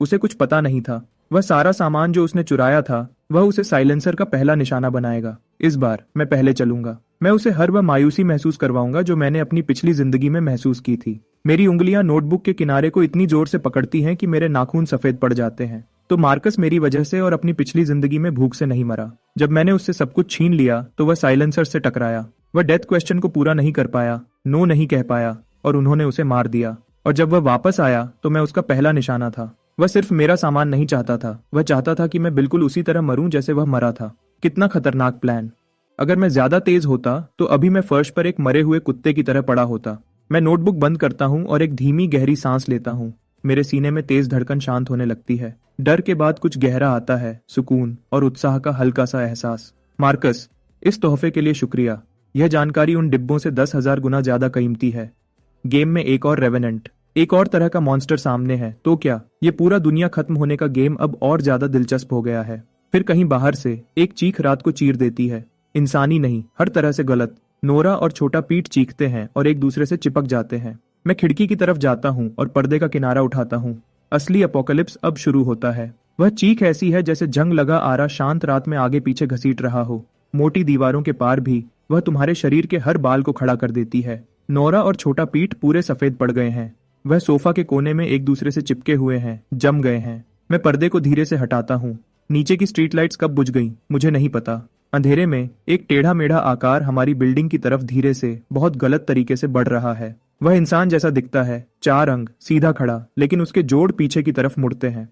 उसे कुछ पता नहीं था, वह सारा सामान जो उसने चुराया था वह उसे साइलेंसर का पहला निशाना बनाएगा। इस बार मैं पहले चलूंगा। मैं उसे हर वह मायूसी महसूस करवाऊंगा जो मैंने अपनी पिछली जिंदगी में महसूस की थी। मेरी उंगलियां नोटबुक के किनारे को इतनी जोर से पकड़ती हैं कि मेरे नाखून सफेद पड़ जाते हैं। तो मार्कस मेरी वजह से और अपनी पिछली जिंदगी में भूख से नहीं मरा। जब मैंने उससे सब कुछ छीन लिया तो वह साइलेंसर से टकराया। वह डेथ क्वेश्चन को पूरा नहीं कर पाया, नो नहीं कह पाया, और उन्होंने उसे मार दिया। और जब वह वापस आया तो मैं उसका पहला निशाना था। वह सिर्फ मेरा सामान नहीं चाहता था, वह चाहता था कि मैं बिल्कुल उसी तरह मरूं जैसे वह मरा था। कितना खतरनाक प्लान। अगर मैं ज्यादा तेज होता तो अभी मैं फर्श पर एक मरे हुए कुत्ते की तरह पड़ा होता। मैं नोटबुक बंद करता हूँ और एक धीमी गहरी सांस लेता हूँ। मेरे सीने में तेज धड़कन शांत होने लगती है। डर के बाद कुछ गहरा आता है, सुकून और उत्साह का हल्का सा एहसास। मार्कस, इस तोहफे के लिए शुक्रिया। यह जानकारी उन डिब्बों से 10,000 गुना ज्यादा कीमती है। गेम में एक और रेवेनेंट, एक और तरह का मॉन्स्टर सामने है। तो क्या ये पूरा दुनिया खत्म होने का गेम अब और ज्यादा दिलचस्प हो गया है? फिर कहीं बाहर से एक चीख रात को चीर देती है। इंसानी नहीं, हर तरह से गलत। नोरा और छोटा पीट चीखते हैं और एक दूसरे से चिपक जाते हैं। मैं खिड़की की तरफ जाता हूँ और पर्दे का किनारा उठाता हूँ। असली अपोकलिप्स अब शुरू होता है। वह चीख ऐसी है जैसे जंग लगा आरा शांत रात में आगे पीछे घसीट रहा हो। मोटी दीवारों के पार भी वह तुम्हारे शरीर के हर बाल को खड़ा कर देती है। नोरा और छोटा पीठ पूरे सफेद पड़ गए हैं। वह सोफा के कोने में एक दूसरे से चिपके हुए हैं, जम गए हैं। मैं पर्दे को धीरे से हटाता हूँ। नीचे की स्ट्रीट लाइट्स कब बुझ गईं मुझे नहीं पता। अंधेरे में एक टेढ़ा मेढ़ा आकार हमारी बिल्डिंग की तरफ धीरे से बहुत गलत तरीके से बढ़ रहा है। वह इंसान जैसा दिखता है, 4 अंग, सीधा खड़ा, लेकिन उसके जोड़ पीछे की तरफ मुड़ते हैं।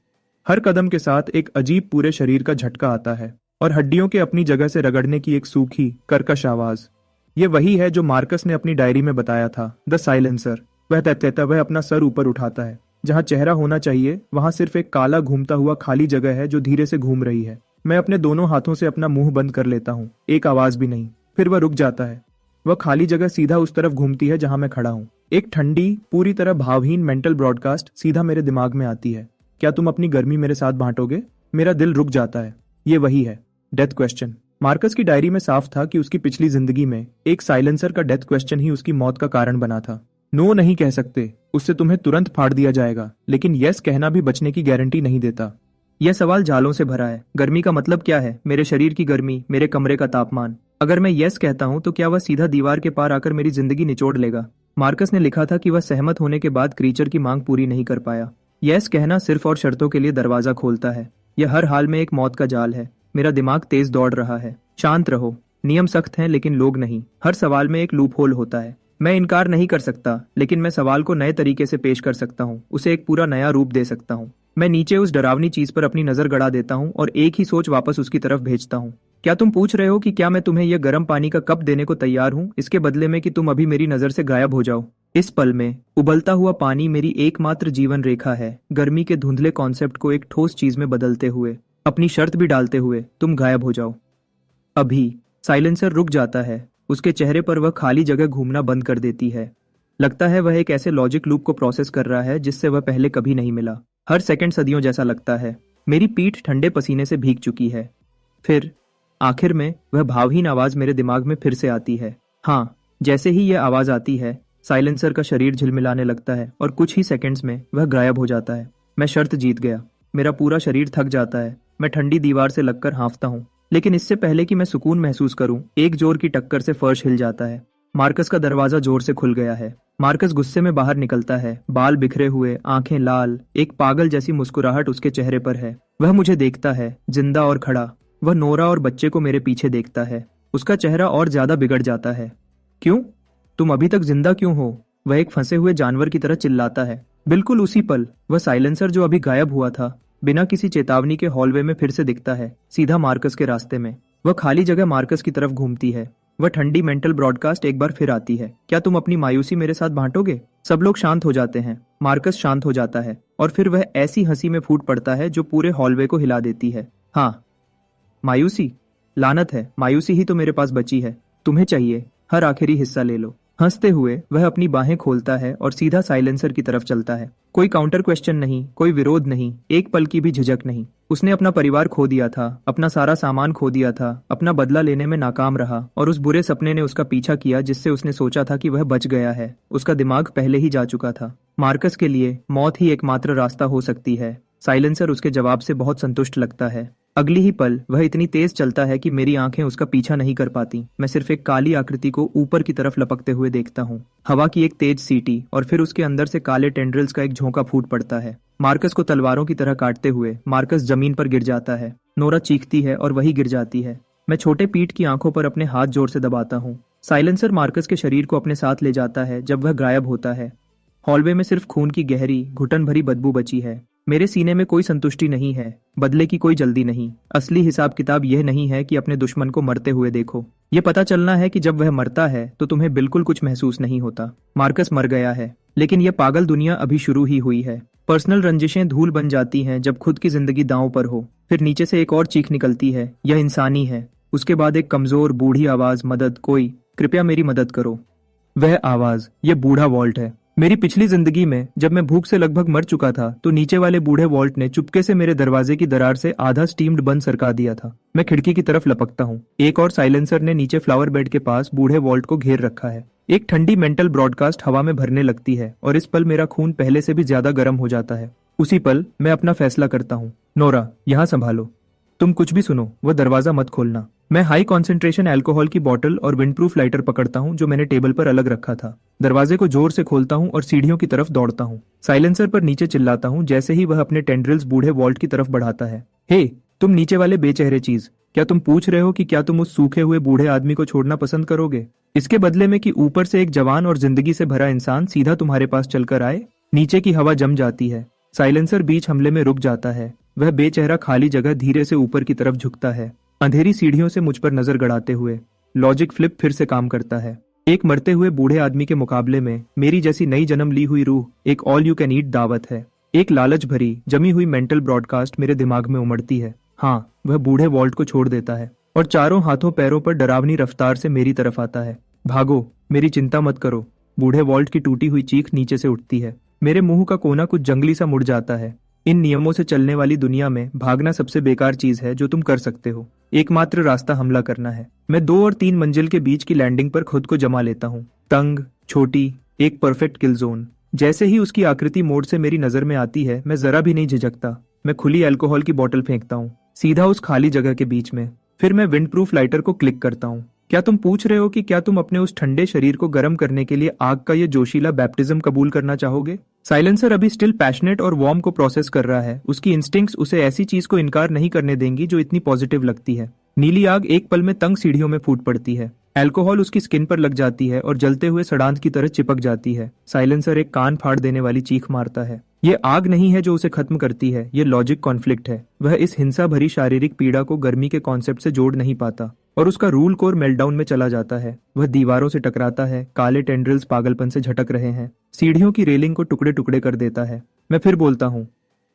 हर कदम के साथ एक अजीब पूरे शरीर का झटका आता है और हड्डियों के अपनी जगह से रगड़ने की एक सूखी कर्कश आवाज। ये वही है जो मार्कस ने अपनी डायरी में बताया था, द साइलेंसर। वह तहता वह अपना सर ऊपर उठाता है। जहां चेहरा होना चाहिए वहां सिर्फ एक काला घूमता हुआ खाली जगह है जो धीरे से घूम रही है। मैं अपने दोनों हाथों से अपना मुंह बंद कर लेता हूँ, एक आवाज भी नहीं। फिर वह रुक जाता है। वह खाली जगह सीधा उस तरफ घूमती है जहां मैं खड़ा हूँ। एक ठंडी, पूरी तरह भावहीन मेंटल ब्रॉडकास्ट सीधा मेरे दिमाग में आती है। क्या तुम अपनी गर्मी मेरे साथ बांटोगे? मेरा दिल रुक जाता है। ये वही है, डेथ क्वेश्चन। मार्कस की डायरी में साफ था कि उसकी पिछली जिंदगी में एक साइलेंसर का डेथ क्वेश्चन ही उसकी मौत का कारण बना था। नो नहीं कह सकते, उससे तुम्हें तुरंत फाड़ दिया जाएगा, लेकिन यस कहना भी बचने की गारंटी नहीं देता। यह सवाल जालों से भरा है। गर्मी का मतलब क्या है? मेरे शरीर की गर्मी, मेरे कमरे का तापमान। अगर मैं यस कहता हूं तो क्या वह सीधा दीवार के पार आकर मेरी जिंदगी निचोड़ लेगा? मार्कस ने लिखा था कि वह सहमत होने के बाद क्रीचर की मांग पूरी नहीं कर पाया। यस कहना सिर्फ और शर्तों के लिए दरवाजा खोलता है। यह हर हाल में एक मौत का जाल है। मेरा दिमाग तेज दौड़ रहा है। शांत रहो, नियम सख्त हैं लेकिन लोग नहीं। हर सवाल में एक लूप होल होता है। मैं इनकार नहीं कर सकता, लेकिन मैं सवाल को नए तरीके से पेश कर सकता हूँ, उसे एक पूरा नया रूप दे सकता हूँ। मैं नीचे उस डरावनी चीज पर अपनी नजर गड़ा देता हूँ और एक ही सोच वापस उसकी तरफ भेजता हूँ। क्या तुम पूछ रहे हो कि क्या मैं तुम्हें यह गर्म पानी का कप देने को तैयार हूँ, इसके बदले में कि तुम अभी मेरी नजर से गायब हो जाओ? इस पल में उबलता हुआ पानी मेरी एकमात्र जीवन रेखा है। गर्मी के धुंधले कॉन्सेप्ट को एक ठोस चीज में बदलते हुए, अपनी शर्त भी डालते हुए, तुम गायब हो जाओ अभी। साइलेंसर रुक जाता है। उसके चेहरे पर वह खाली जगह घूमना बंद कर देती है। लगता है वह एक ऐसे लॉजिक लूप को प्रोसेस कर रहा है जिससे वह पहले कभी नहीं मिला। हर सेकंड सदियों जैसा लगता है। मेरी पीठ ठंडे पसीने से भीग चुकी है। फिर आखिर में वह भावहीन आवाज मेरे दिमाग में फिर से आती है। हाँ, जैसे ही यह आवाज आती है, साइलेंसर का शरीर झिलमिलाने लगता है और कुछ ही सेकंड्स में वह गायब हो जाता है। मैं शर्त जीत गया। मेरा पूरा शरीर थक जाता है। मैं ठंडी दीवार से लगकर हाँफता हूँ, लेकिन इससे पहले कि मैं सुकून महसूस करूं, एक जोर की टक्कर से फर्श हिल जाता है। मार्कस का दरवाजा जोर से खुल गया है। मार्कस गुस्से में बाहर निकलता है, बाल बिखरे हुए, आंखें लाल, एक पागल जैसी मुस्कुराहट उसके चेहरे पर है। वह मुझे देखता है, जिंदा और खड़ा। वह नोरा और बच्चे को मेरे पीछे देखता है। उसका चेहरा और ज्यादा बिगड़ जाता है। क्यों? तुम अभी तक जिंदा क्यों हो? वह एक फंसे हुए जानवर की तरह चिल्लाता है। बिल्कुल उसी पल वह साइलेंसर जो अभी गायब हुआ था, बिना किसी चेतावनी के हॉलवे में फिर से दिखता है, सीधा मार्कस के रास्ते में। वह खाली जगह मार्कस की तरफ घूमती है। वह ठंडी मेंटल ब्रॉडकास्ट एक बार फिर आती है। क्या तुम अपनी मायूसी मेरे साथ बांटोगे? सब लोग शांत हो जाते हैं। मार्कस शांत हो जाता है और फिर वह ऐसी हंसी में फूट पड़ता है जो पूरे हॉलवे को हिला देती है। हाँ, मायूसी? लानत है, मायूसी ही तो मेरे पास बची है। तुम्हें चाहिए, हर आखिरी हिस्सा ले लो। हंसते हुए वह अपनी बाहें खोलता है और सीधा साइलेंसर की तरफ चलता है। कोई काउंटर क्वेश्चन नहीं, कोई विरोध नहीं, एक पल की भी झिझक नहीं। उसने अपना परिवार खो दिया था, अपना सारा सामान खो दिया था, अपना बदला लेने में नाकाम रहा और उस बुरे सपने ने उसका पीछा किया जिससे उसने सोचा था कि वह बच गया है। उसका दिमाग पहले ही जा चुका था। मार्कस के लिए मौत ही एकमात्र रास्ता हो सकती है। साइलेंसर उसके जवाब से बहुत संतुष्ट लगता है। अगली ही पल वह इतनी तेज चलता है कि मेरी आंखें उसका पीछा नहीं कर पाती। मैं सिर्फ एक काली आकृति को ऊपर की तरफ लपकते हुए देखता हूँ। हवा की एक तेज सीटी और फिर उसके अंदर से काले टेंड्रिल्स का एक झोंका फूट पड़ता है। मार्कस को तलवारों की तरह काटते हुए मार्कस जमीन पर गिर जाता है। नोरा चीखती है और वही गिर जाती है। मैं छोटे पीठ की आंखों पर अपने हाथ जोर से दबाता हूँ। साइलेंसर मार्कस के शरीर को अपने साथ ले जाता है जब वह गायब होता है। हॉलवे में सिर्फ खून की गहरी, घुटन भरी बदबू बची है। मेरे सीने में कोई संतुष्टि नहीं है, बदले की कोई जल्दी नहीं। असली हिसाब किताब यह नहीं है कि अपने दुश्मन को मरते हुए देखो। ये पता चलना है कि जब वह मरता है तो तुम्हें बिल्कुल कुछ महसूस नहीं होता। मार्कस मर गया है, लेकिन यह पागल दुनिया अभी शुरू ही हुई है। पर्सनल रंजिशें धूल बन जाती हैं जब खुद की जिंदगी दांव पर हो। फिर नीचे से एक और चीख निकलती है, यह इंसानी है। उसके बाद एक कमजोर बूढ़ी आवाज, मदद, कोई, कृपया मेरी मदद करो। वह आवाज, यह बूढ़ा वॉल्ट है। मेरी पिछली जिंदगी में जब मैं भूख से लगभग मर चुका था तो नीचे वाले बूढ़े वॉल्ट ने चुपके से मेरे दरवाजे की दरार से आधा स्टीम्ड बन सरका दिया था। मैं खिड़की की तरफ लपकता हूँ। एक और साइलेंसर ने नीचे फ्लावर बेड के पास बूढ़े वॉल्ट को घेर रखा है। एक ठंडी मेंटल ब्रॉडकास्ट हवा में भरने लगती है और इस पल मेरा खून पहले से भी ज्यादा गर्म हो जाता है। उसी पल मैं अपना फैसला करता हूँ। नोरा, यहाँ संभालो। तुम कुछ भी सुनो, वह दरवाजा मत खोलना। मैं हाई कॉन्सेंट्रेशन अल्कोहल की बोतल और विंडप्रूफ लाइटर पकड़ता हूँ जो मैंने टेबल पर अलग रखा था। दरवाजे को जोर से खोलता हूँ और सीढ़ियों की तरफ दौड़ता हूँ। साइलेंसर पर नीचे चिल्लाता हूँ जैसे ही वह अपने टेंड्रिल्स बूढ़े वॉल्ट की तरफ बढ़ाता है। हे, तुम नीचे वाले बेचेहरे चीज, क्या तुम पूछ रहे हो कि क्या तुम उस सूखे हुए बूढ़े आदमी को छोड़ना पसंद करोगे, इसके बदले में कि ऊपर से एक जवान और जिंदगी से भरा इंसान सीधा तुम्हारे पास चलकर आए? नीचे की हवा जम जाती है। साइलेंसर बीच हमले में रुक जाता है। वह बेचेहरा खाली जगह धीरे से ऊपर की तरफ झुकता है, अंधेरी सीढ़ियों से मुझ पर नजर गड़ाते हुए। लॉजिक फ्लिप फिर से काम करता है। एक मरते हुए बूढ़े आदमी के मुकाबले में मेरी जैसी नई जन्म ली हुई रूह एक ऑल यू कैन ईट दावत है। एक लालच भरी जमी हुई मेंटल ब्रॉडकास्ट मेरे दिमाग में उमड़ती है। हाँ, वह बूढ़े वॉल्ट को छोड़ देता है और चारों हाथों पैरों पर डरावनी रफ्तार से मेरी तरफ आता है। भागो, मेरी चिंता मत करो। बूढ़े वॉल्ट की टूटी हुई चीख नीचे से उठती है। मेरे मुंह का कोना कुछ जंगली सा मुड़ जाता है। इन नियमों से चलने वाली दुनिया में भागना सबसे बेकार चीज है जो तुम कर सकते हो। एकमात्र रास्ता हमला करना है। मैं 2 और 3 मंजिल के बीच की लैंडिंग पर खुद को जमा लेता हूँ। तंग, छोटी, एक परफेक्ट किल जोन। जैसे ही उसकी आकृति मोड़ से मेरी नजर में आती है, मैं जरा भी नहीं झिझकता। मैं खुली अल्कोहल की बोतल फेंकता हूँ सीधा उस खाली जगह के बीच में। फिर मैं विंड प्रूफ लाइटर को क्लिक करता हूँ। क्या तुम पूछ रहे हो कि क्या तुम अपने उस ठंडे शरीर को गर्म करने के लिए आग का ये जोशीला बैप्टिज्म कबूल करना चाहोगे? साइलेंसर अभी स्टिल पैशनेट और वार्म को प्रोसेस कर रहा है। उसकी इंस्टिंक्ट्स उसे ऐसी चीज को इनकार नहीं करने देंगी जो इतनी पॉजिटिव लगती है। नीली आग एक पल में तंग सीढ़ियों में फूट पड़ती है। अल्कोहल उसकी स्किन पर लग जाती है और जलते हुए सड़ांध की तरह चिपक जाती है। साइलेंसर एक कान फाड़ देने वाली चीख मारता है। ये आग नहीं है जो उसे खत्म करती है, ये लॉजिक कॉन्फ्लिक्ट है। वह इस हिंसा भरी शारीरिक पीड़ा को गर्मी के कॉन्सेप्ट से जोड़ नहीं पाता और उसका रूल कोर मेल्टडाउन में चला जाता है। वह दीवारों से टकराता है। काले टेंड्रिल्स पागलपन से झटक रहे हैं। सीढ़ियों की रेलिंग को टुकड़े टुकड़े कर देता है। मैं फिर बोलता हूँ,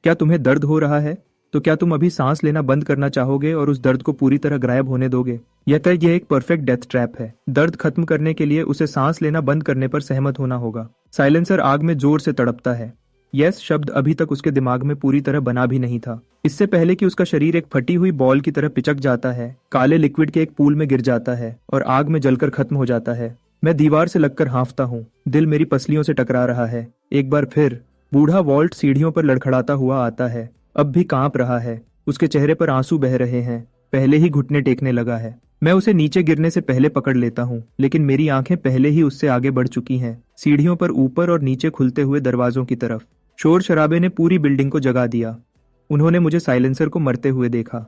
क्या तुम्हें दर्द हो रहा है? तो क्या तुम अभी सांस लेना बंद करना चाहोगे और उस दर्द को पूरी तरह गायब होने दोगे? यह एक परफेक्ट डेथ ट्रैप है। दर्द खत्म करने के लिए उसे सांस लेना बंद करने पर सहमत होना होगा। साइलेंसर आग में जोर से तड़पता है। यस शब्द अभी तक उसके दिमाग में पूरी तरह बना भी नहीं था। इससे पहले कि उसका शरीर एक फटी हुई बॉल की तरह पिचक जाता है, काले लिक्विड के एक पूल में गिर जाता है और आग में जलकर खत्म हो जाता है। मैं दीवार से लगकर हाँफता हूँ। दिल मेरी पसलियों से टकरा रहा है। एक बार फिर बूढ़ा वॉल्ट सीढ़ियों पर लड़खड़ाता हुआ आता है। अब भी कांप रहा है। उसके चेहरे पर आंसू बह रहे हैं। पहले ही घुटने टेकने लगा है। मैं उसे नीचे गिरने से पहले पकड़ लेता हूँ, लेकिन मेरी आंखें पहले ही उससे आगे बढ़ चुकी हैं, सीढ़ियों पर ऊपर और नीचे खुलते हुए दरवाजों की तरफ। शोर शराबे ने पूरी बिल्डिंग को जगा दिया। उन्होंने मुझे साइलेंसर को मरते हुए देखा।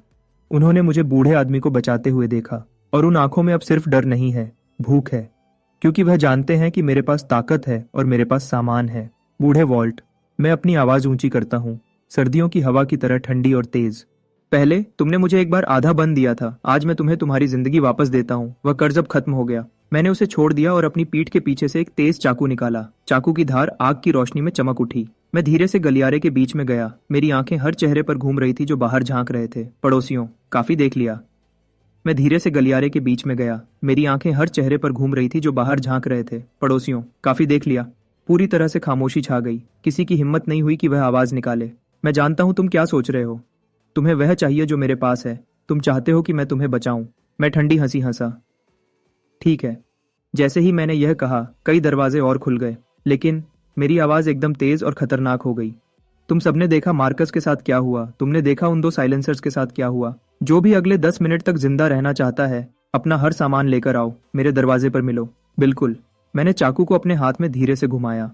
उन्होंने मुझे बूढ़े आदमी को बचाते हुए देखा। और उन आंखों में अब सिर्फ डर नहीं है, भूख है, क्योंकि वह जानते हैं कि मेरे पास ताकत है और मेरे पास सामान है। बूढ़े वॉल्ट, मैं अपनी आवाज ऊंची करता हूँ, सर्दियों की हवा की तरह ठंडी और तेज। पहले तुमने मुझे एक बार आधा बन दिया था। आज मैं तुम्हें तुम्हारी जिंदगी वापस देता हूँ। वह कर्ज अब खत्म हो गया। मैंने उसे छोड़ दिया और अपनी पीठ के पीछे से एक तेज चाकू निकाला। चाकू की धार आग की रोशनी में चमक उठी। मैं धीरे से गलियारे के बीच में गया। मेरी आंखें हर चेहरे पर घूम रही थी जो बाहर झांक रहे थे। पड़ोसियों, काफी देख लिया। मैं धीरे से गलियारे के बीच में गया। मेरी आंखें हर चेहरे पर घूम रही थी जो बाहर झांक रहे थे। पड़ोसियों, काफी देख लिया। पूरी तरह से खामोशी छा गई। किसी की हिम्मत नहीं हुई कि वह आवाज निकाले। मैं जानता हूं तुम क्या सोच रहे हो। तुम्हें वह चाहिए जो मेरे पास है। तुम चाहते हो कि मैं तुम्हें बचाऊं। मैं ठंडी हंसी हंसा। ठीक है। जैसे ही मैंने यह कहा, कई दरवाजे और खुल गए, लेकिन मेरी आवाज एकदम तेज और खतरनाक हो गई। तुम सबने देखा मार्कस के साथ क्या हुआ। तुमने देखा उन 2 साइलेंसर्स के साथ क्या हुआ। जो भी अगले 10 मिनट तक जिंदा रहना चाहता है, अपना हर सामान लेकर आओ। मेरे दरवाजे पर मिलो। बिल्कुल। मैंने चाकू को अपने हाथ में धीरे से घुमाया।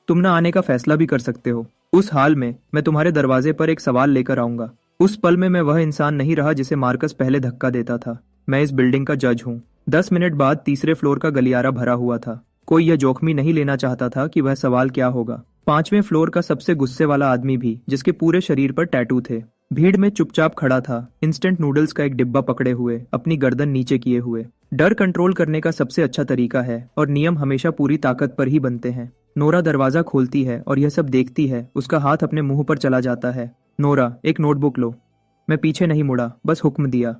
तुम ना आने का फैसला भी कर सकते हो। उस हाल में मैं तुम्हारे दरवाजे पर एक सवाल लेकर आऊंगा। उस पल में मैं वह इंसान नहीं रहा जिसे मार्कस पहले धक्का देता था। मैं इस बिल्डिंग का जज हूँ। 10 मिनट बाद तीसरे फ्लोर का गलियारा भरा हुआ था। कोई यह जोखमी नहीं लेना चाहता था कि वह सवाल क्या होगा। 5वें फ्लोर का सबसे गुस्से वाला आदमी भी, जिसके पूरे शरीर पर टैटू थे, भीड़ में चुपचाप खड़ा था, इंस्टेंट नूडल्स का एक डिब्बा पकड़े हुए, अपनी गर्दन नीचे किए हुए। डर कंट्रोल करने का सबसे अच्छा तरीका है और नियम हमेशा पूरी ताकत पर ही बनते हैं। नोरा दरवाजा खोलती है और यह सब देखती है। उसका हाथ अपने मुंह पर चला जाता है। नोरा, एक नोटबुक लो। मैं पीछे नहीं मुड़ा, बस हुक्म दिया।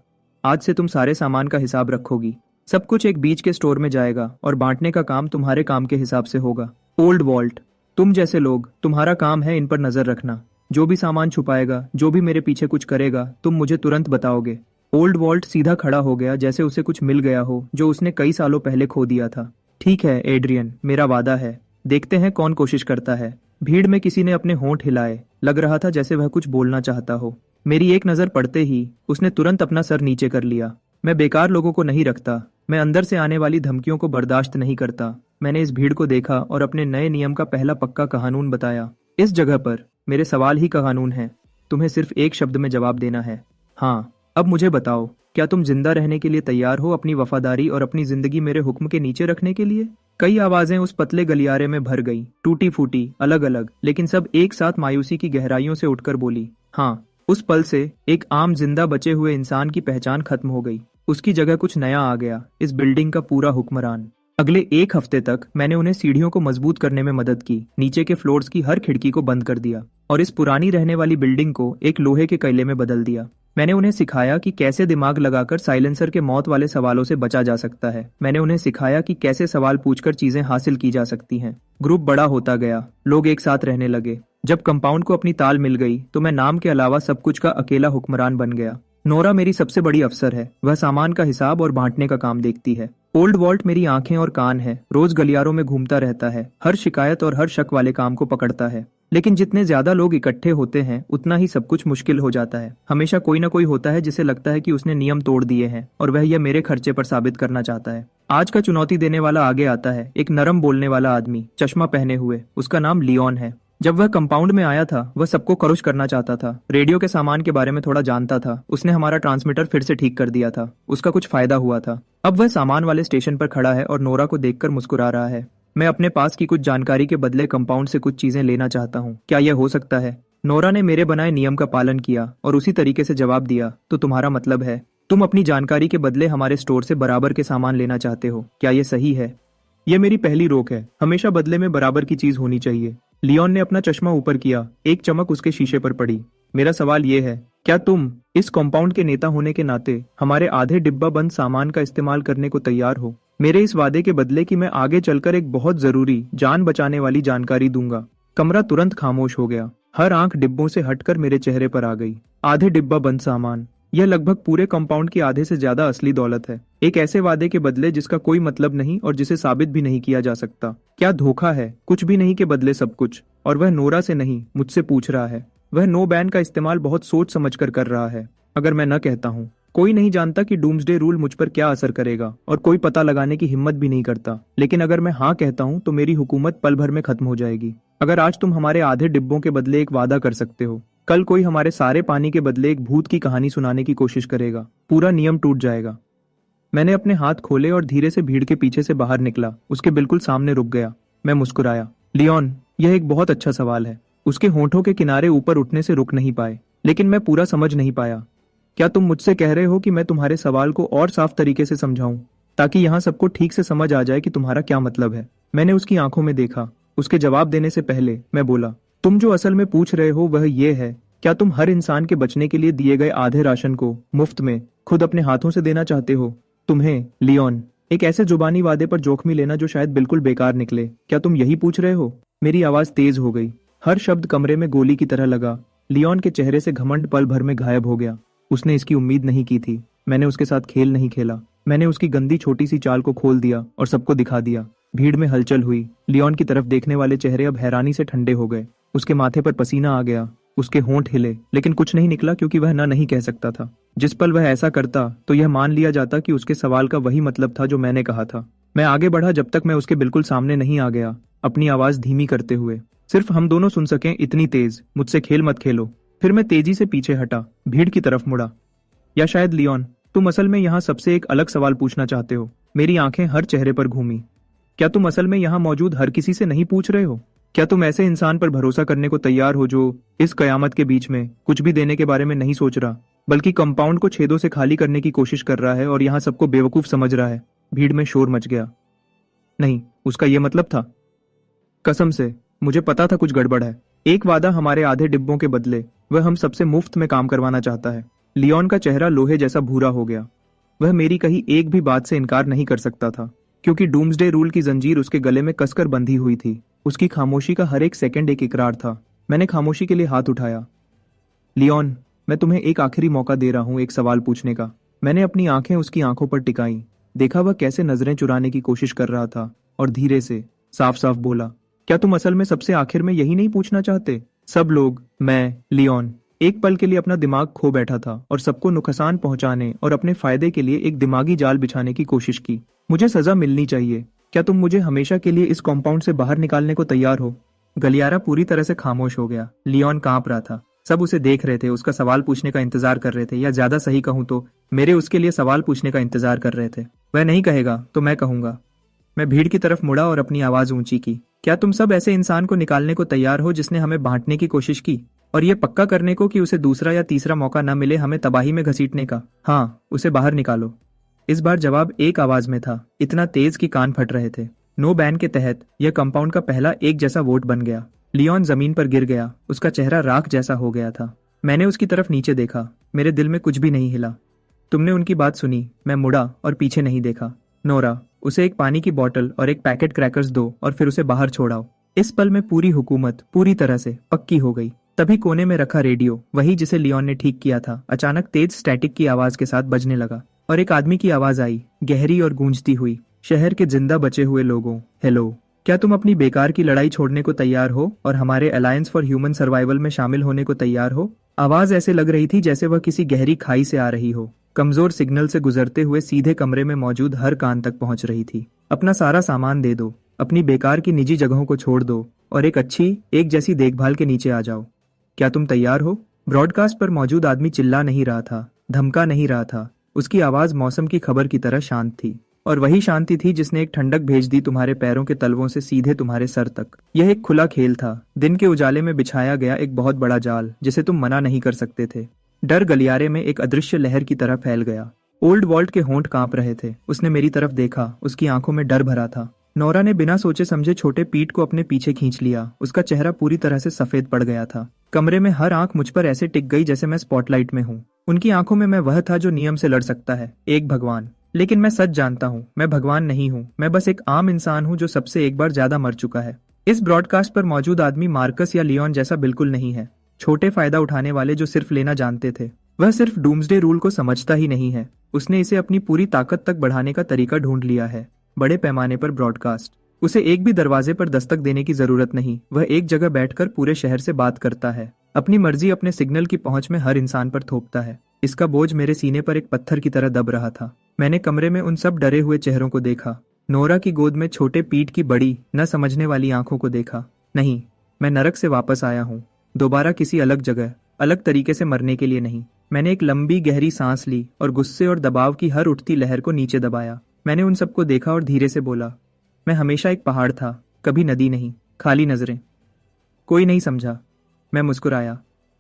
आज से तुम सारे सामान का हिसाब रखोगी। सब कुछ एक बीच के स्टोर में जाएगा और बांटने का काम तुम्हारे काम के हिसाब से होगा। ओल्ड वॉल्ट, तुम जैसे लोग, तुम्हारा काम है इन पर नजर रखना। जो भी सामान छुपाएगा, जो भी मेरे पीछे कुछ करेगा, तुम मुझे तुरंत बताओगे। ओल्ड वॉल्ट सीधा खड़ा हो गया, जैसे उसे कुछ मिल गया हो जो उसने कई सालों पहले खो दिया था। ठीक है एड्रियन, मेरा वादा है। देखते हैं कौन कोशिश करता है। भीड़ में किसी ने अपने होंठ हिलाए, लग रहा था जैसे वह कुछ बोलना चाहता हो। मेरी एक नजर पड़ते ही उसने तुरंत अपना सर नीचे कर लिया। मैं बेकार लोगों को नहीं रखता, मैं अंदर से आने वाली धमकियों को बर्दाश्त नहीं करता। मैंने इस भीड़ को देखा और अपने नए नियम का पहला पक्का कानून बताया। इस जगह पर मेरे सवाल ही का कानून है। तुम्हें सिर्फ एक शब्द में जवाब देना है, हाँ। अब मुझे बताओ, क्या तुम जिंदा रहने के लिए तैयार हो, अपनी वफादारी और अपनी जिंदगी मेरे हुक्म के नीचे रखने के लिए? कई आवाजें उस पतले गलियारे में भर गई, टूटी फूटी, अलग अलग, लेकिन सब एक साथ मायूसी की गहराइयों से उठकर बोली, हाँ। उस पल से एक आम जिंदा बचे हुए इंसान की पहचान खत्म हो गई। उसकी जगह कुछ नया आ गया, इस बिल्डिंग का पूरा हुक्मरान। अगले एक हफ्ते तक मैंने उन्हें सीढ़ियों को मजबूत करने में मदद की, नीचे के फ्लोर्स की हर खिड़की को बंद कर दिया और इस पुरानी रहने वाली बिल्डिंग को एक लोहे के कैले में बदल दिया। मैंने उन्हें सिखाया कि कैसे दिमाग लगाकर साइलेंसर के मौत वाले सवालों से बचा जा सकता है। मैंने उन्हें सिखाया कि कैसे सवाल पूछकर चीजें हासिल की जा सकती हैं। ग्रुप बड़ा होता गया, लोग एक साथ रहने लगे। जब कंपाउंड को अपनी ताल मिल गई तो मैं नाम के अलावा सब कुछ का अकेला हुक्मरान बन गया। नोरा मेरी सबसे बड़ी अफसर है, वह सामान का हिसाब और बांटने का काम देखती है। ओल्ड वॉल्ट मेरी आंखें और कान है, रोज गलियारों में घूमता रहता है, हर शिकायत और हर शक वाले काम को पकड़ता है। लेकिन जितने ज्यादा लोग इकट्ठे होते हैं उतना ही सब कुछ मुश्किल हो जाता है। हमेशा कोई ना कोई होता है जिसे लगता है कि उसने नियम तोड़ दिए हैं और वह यह मेरे खर्चे पर साबित करना चाहता है। आज का चुनौती देने वाला आगे आता है, एक नरम बोलने वाला आदमी, चश्मा पहने हुए। उसका नाम लियोन है। जब वह कंपाउंड में आया था वह सबको खुश करना चाहता था, रेडियो के सामान के बारे में थोड़ा जानता था। उसने हमारा ट्रांसमीटर फिर से ठीक कर दिया था, उसका कुछ फायदा हुआ था। अब वह सामान वाले स्टेशन पर खड़ा है और नोरा को देखकर मुस्कुरा रहा है। मैं अपने पास की कुछ जानकारी के बदले कंपाउंड से कुछ चीजें लेना चाहता हूँ, क्या यह हो सकता है? नोरा ने मेरे बनाए नियम का पालन किया और उसी तरीके से जवाब दिया, तो तुम्हारा मतलब है तुम अपनी जानकारी के बदले हमारे स्टोर से बराबर के सामान लेना चाहते हो, क्या यह सही है? यह मेरी पहली रोक है, हमेशा बदले में बराबर की चीज होनी चाहिए। लियोन ने अपना चश्मा ऊपर किया, एक चमक उसके शीशे पर पड़ी। मेरा सवाल यह है, क्या तुम इस कॉम्पाउंड के नेता होने के नाते हमारे आधे डिब्बा बंद सामान का इस्तेमाल करने को तैयार हो, मेरे इस वादे के बदले कि मैं आगे चलकर एक बहुत जरूरी जान बचाने वाली जानकारी दूंगा? कमरा तुरंत खामोश हो गया, हर आंख डिब्बों से हटकर मेरे चेहरे पर आ गई। आधे डिब्बा बंद सामान, यह लगभग पूरे कंपाउंड की आधे से ज्यादा असली दौलत है, एक ऐसे वादे के बदले जिसका कोई मतलब नहीं और जिसे साबित भी नहीं किया जा सकता। क्या धोखा है? कुछ भी नहीं के बदले सब कुछ। और वह नोरा से नहीं, मुझसे पूछ रहा है। वह नो बैन का इस्तेमाल बहुत सोच समझकर कर रहा है। अगर मैं न कहता हूँ, कोई नहीं जानता कि डूम्सडे रूल मुझ पर क्या असर करेगा और कोई पता लगाने की हिम्मत भी नहीं करता। लेकिन अगर मैं हाँ कहता हूँ तो मेरी हुकूमत पल भर में खत्म हो जाएगी। अगर आज तुम हमारे आधे डिब्बों के बदले एक वादा कर सकते हो, कल कोई हमारे सारे पानी के बदले एक भूत की कहानी सुनाने की कोशिश करेगा, पूरा नियम टूट जाएगा। मैंने अपने हाथ खोले और धीरे से भीड़ के पीछे से बाहर निकला, उसके बिल्कुल सामने रुक गया। मैं मुस्कुराया। लियोन, यह एक बहुत अच्छा सवाल है। उसके होंठों के किनारे ऊपर उठने से रुक नहीं पाए, लेकिन मैं पूरा समझ नहीं पाया। क्या तुम मुझसे कह रहे हो कि मैं तुम्हारे सवाल को और साफ तरीके से समझाऊं, ताकि यहाँ सबको ठीक से समझ आ जाए कि तुम्हारा क्या मतलब है? मैंने उसकी आंखों में देखा। उसके जवाब देने से पहले मैं बोला, तुम जो असल में पूछ रहे हो वह ये है, क्या तुम हर इंसान के बचने के लिए दिए गए आधे राशन को मुफ्त में खुद अपने हाथों से देना चाहते हो? तुम्हें, लियोन, एक ऐसे जुबानी वादे पर जोखमी लेना जो शायद बिल्कुल बेकार निकले, क्या तुम यही पूछ रहे हो? मेरी आवाज तेज हो गई, हर शब्द कमरे में गोली की तरह लगा। लियोन के चेहरे से घमंड पल भर में गायब हो गया। उसने इसकी उम्मीद नहीं की थी। मैंने उसके साथ खेल नहीं खेला। मैंने उसकी गंदी छोटी सी चाल को खोल दिया और सबको दिखा दिया। भीड़ में हलचल हुई। लियोन की तरफ देखने वाले चेहरे अब हैरानी से ठंडे हो गए। उसके माथे पर पसीना आ गया, उसके होंठ हिले, लेकिन कुछ नहीं निकला क्योंकि वह ना नहीं कह सकता था। जिस पल वह ऐसा करता तो यह मान लिया जाता कि उसके सवाल का वही मतलब था जो मैंने कहा था। मैं आगे बढ़ा जब तक मैं उसके बिल्कुल सामने नहीं आ गया, अपनी आवाज धीमी करते हुए, सिर्फ हम दोनों सुन सकें इतनी तेज, मुझसे खेल मत खेलो। फिर मैं तेजी से पीछे हटा, भीड़ की तरफ मुड़ा। या शायद लियोन, तुम असल में यहाँ सबसे एक अलग सवाल पूछना चाहते हो? मेरी आंखें हर चेहरे पर घूमी। क्या तुम असल में यहाँ मौजूद हर किसी से नहीं पूछ रहे हो? क्या तुम ऐसे इंसान पर भरोसा करने को तैयार हो जो इस कयामत के बीच में कुछ भी देने के बारे में नहीं सोच रहा, बल्कि कंपाउंड को छेदों से खाली करने की कोशिश कर रहा है और यहाँ सबको बेवकूफ समझ रहा है? भीड़ में शोर मच गया। नहीं, उसका यह मतलब था। कसम से मुझे पता था कुछ गड़बड़ है। एक वादा हमारे आधे डिब्बों के बदले वह हम सबसे मुफ्त में काम करवाना चाहता है। लियोन का चेहरा लोहे जैसा भूरा हो गया। वह मेरी कही एक भी बात से इनकार नहीं कर सकता था, क्योंकि डूम्सडे रूल की जंजीर उसके गले में कसकर बंधी हुई थी। उसकी खामोशी का हर एक सेकंड एक इकरार था। मैंने खामोशी के लिए हाथ उठाया। लियोन, मैं तुम्हें एक आखिरी मौका दे रहा हूं एक सवाल पूछने का। मैंने अपनी आंखें उसकी आंखों पर टिकाई, देखा वह कैसे नजरें चुराने की कोशिश कर रहा था और धीरे से साफ साफ बोला, क्या तुम असल में सबसे आखिर में यही नहीं पूछना चाहते? सब लोग, मैं, लियोन, एक पल के लिए अपना दिमाग खो बैठा था और सबको नुकसान पहुंचाने और अपने फायदे के लिए एक दिमागी जाल बिछाने की कोशिश की। मुझे सजा मिलनी चाहिए। क्या तुम मुझे हमेशा के लिए इस कॉम्पाउंड से बाहर निकालने को तैयार हो? गलियारा पूरी तरह से खामोश हो गया। लियोन कांप रहा था। सब उसे देख रहे थे, उसका सवाल पूछने का इंतजार कर रहे थे, या ज्यादा सही कहूं तो मेरे उसके लिए सवाल पूछने का इंतजार कर रहे थे। वह नहीं कहेगा तो मैं कहूंगा। मैं भीड़ की तरफ मुड़ा और अपनी आवाज ऊंची की। क्या तुम सब ऐसे इंसान को निकालने को तैयार हो जिसने हमें बांटने की कोशिश की, और ये पक्का करने को कि उसे दूसरा या तीसरा मौका न मिले हमें तबाही में घसीटने का? हाँ, उसे बाहर निकालो। इस बार जवाब एक आवाज में था, इतना तेज कि कान फट रहे थे। नो बैन के तहत यह कंपाउंड का पहला एक जैसा वोट बन गया। लियोन जमीन पर गिर गया, उसका चेहरा राख जैसा हो गया था। मैंने उसकी तरफ नीचे देखा, मेरे दिल में कुछ भी नहीं हिला। तुमने उनकी बात सुनी। मैं मुड़ा और पीछे नहीं देखा। नोरा, उसे एक पानी की बोतल और एक पैकेट क्रैकर्स दो और फिर उसे बाहर छोड़ाओ। इस पल में पूरी हुकूमत पूरी तरह से पक्की हो गई। तभी कोने में रखा रेडियो, वही जिसे लियोन ने ठीक किया था, अचानक तेज स्टैटिक की आवाज के साथ बजने लगा और एक आदमी की आवाज आई, गहरी और गूंजती हुई। शहर के जिंदा बचे हुए लोगों, हेलो, क्या तुम अपनी बेकार की लड़ाई छोड़ने को तैयार हो और हमारे अलायंस फॉर ह्यूमन सर्वाइवल में शामिल होने को तैयार हो? आवाज ऐसे लग रही थी जैसे वह किसी गहरी खाई से आ रही हो, कमजोर सिग्नल से गुजरते हुए सीधे कमरे में मौजूद हर कान तक पहुंच रही थी। अपना सारा सामान दे दो, अपनी बेकार की निजी जगहों को छोड़ दो और एक अच्छी, एक जैसी देखभाल के नीचे आ जाओ। क्या तुम तैयार हो? ब्रॉडकास्ट पर मौजूद आदमी चिल्ला नहीं रहा था, धमका नहीं रहा था। उसकी आवाज मौसम की खबर की तरह शांत थी, और वही शांति थी जिसने एक ठंडक भेज दी तुम्हारे पैरों के तलवों से सीधे तुम्हारे सर तक। यह एक खुला खेल था, दिन के उजाले में बिछाया गया एक बहुत बड़ा जाल जिसे तुम मना नहीं कर सकते थे। डर गलियारे में एक अदृश्य लहर की तरह फैल गया। ओल्ड वॉल्ट के होंठ कांप रहे थे। उसने मेरी तरफ देखा, उसकी आंखों में डर भरा था। नोरा ने बिना सोचे समझे छोटे पीठ को अपने पीछे खींच लिया। उसका चेहरा पूरी तरह से सफेद पड़ गया था। कमरे में हर आंख मुझ पर ऐसे टिक गई जैसे मैं स्पॉटलाइट में हूँ। उनकी आंखों में मैं वह था जो नियम से लड़ सकता है, एक भगवान। लेकिन मैं सच जानता हूँ, मैं भगवान नहीं हूँ। मैं बस एक आम इंसान हूँ जो सबसे एक बार ज्यादा मर चुका है। इस ब्रॉडकास्ट पर मौजूद आदमी मार्कस या लियोन जैसा बिल्कुल नहीं है। छोटे फायदा उठाने वाले जो सिर्फ लेना जानते थे। वह सिर्फ डूम्सडे रूल को समझता ही नहीं है, उसने इसे अपनी पूरी ताकत तक बढ़ाने का तरीका ढूंढ लिया है। बड़े पैमाने पर ब्रॉडकास्ट। उसे एक भी दरवाजे पर दस्तक देने की जरूरत नहीं। वह एक जगह बैठकर पूरे शहर से बात करता है, अपनी मर्जी अपने सिग्नल की पहुंच में हर इंसान पर थोपता है। इसका बोझ मेरे सीने पर एक पत्थर की तरह दब रहा था। मैंने कमरे में उन सब डरे हुए चेहरों को देखा। नोरा की गोद में छोटे पीठ की बड़ी न समझने वाली आंखों को देखा। नहीं, मैं नरक से वापस आया हूँ, दोबारा किसी अलग जगह, अलग तरीके से मरने के लिए नहीं। मैंने एक लंबी गहरी सांस ली और गुस्से और दबाव की हर उठती लहर को नीचे दबाया। मैंने उन सबको देखा और धीरे से बोला, मैं हमेशा एक पहाड़ था, कभी नदी नहीं। खाली नजरें। कोई नहीं समझा। मैं मुस्कुराया,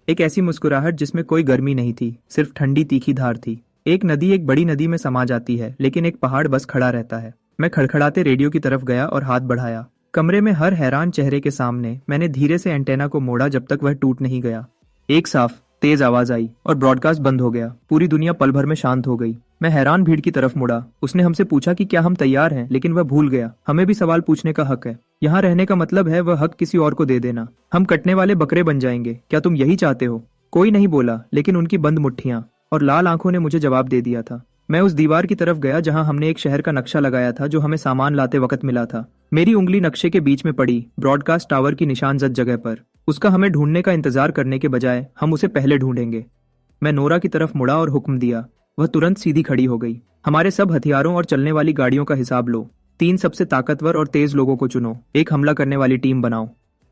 एक ऐसी मुस्कुराहट जिसमें कोई गर्मी नहीं थी, सिर्फ ठंडी तीखी धार थी। एक नदी एक बड़ी नदी में समा जाती है, लेकिन एक पहाड़ बस खड़ा रहता है। मैं खड़खड़ाते रेडियो की तरफ गया और हाथ बढ़ाया। कमरे में हर हैरान चेहरे के सामने मैंने धीरे से एंटेना को मोड़ा जब तक वह टूट नहीं गया। एक साफ तेज आवाज आई और ब्रॉडकास्ट बंद हो गया। पूरी दुनिया पल भर में शांत हो गई। मैं हैरान भीड़ की तरफ मुड़ा। उसने हमसे पूछा कि क्या हम तैयार हैं, लेकिन वह भूल गया, हमें भी सवाल पूछने का हक है। यहाँ रहने का मतलब है वह हक किसी और को दे देना। हम कटने वाले बकरे बन जाएंगे। क्या तुम यही चाहते हो? कोई नहीं बोला, लेकिन उनकी बंद मुट्ठियां और लाल आंखों ने मुझे जवाब दे दिया था। मैं उस दीवार की तरफ गया जहां हमने एक शहर का नक्शा लगाया था जो हमें सामान लाते वक्त मिला था। मेरी उंगली नक्शे के बीच में पड़ी, ब्रॉडकास्ट टावर की निशानजद जगह पर। उसका हमें ढूंढने का इंतजार करने के बजाय हम उसे पहले ढूंढेंगे। मैं नोरा की तरफ मुड़ा और हुक्म दिया। वह तुरंत सीधी खड़ी हो गई। हमारे सब हथियारों और चलने वाली गाड़ियों का हिसाब लो। 3 सबसे ताकतवर और तेज लोगों को चुनो, एक हमला करने वाली टीम बनाओ।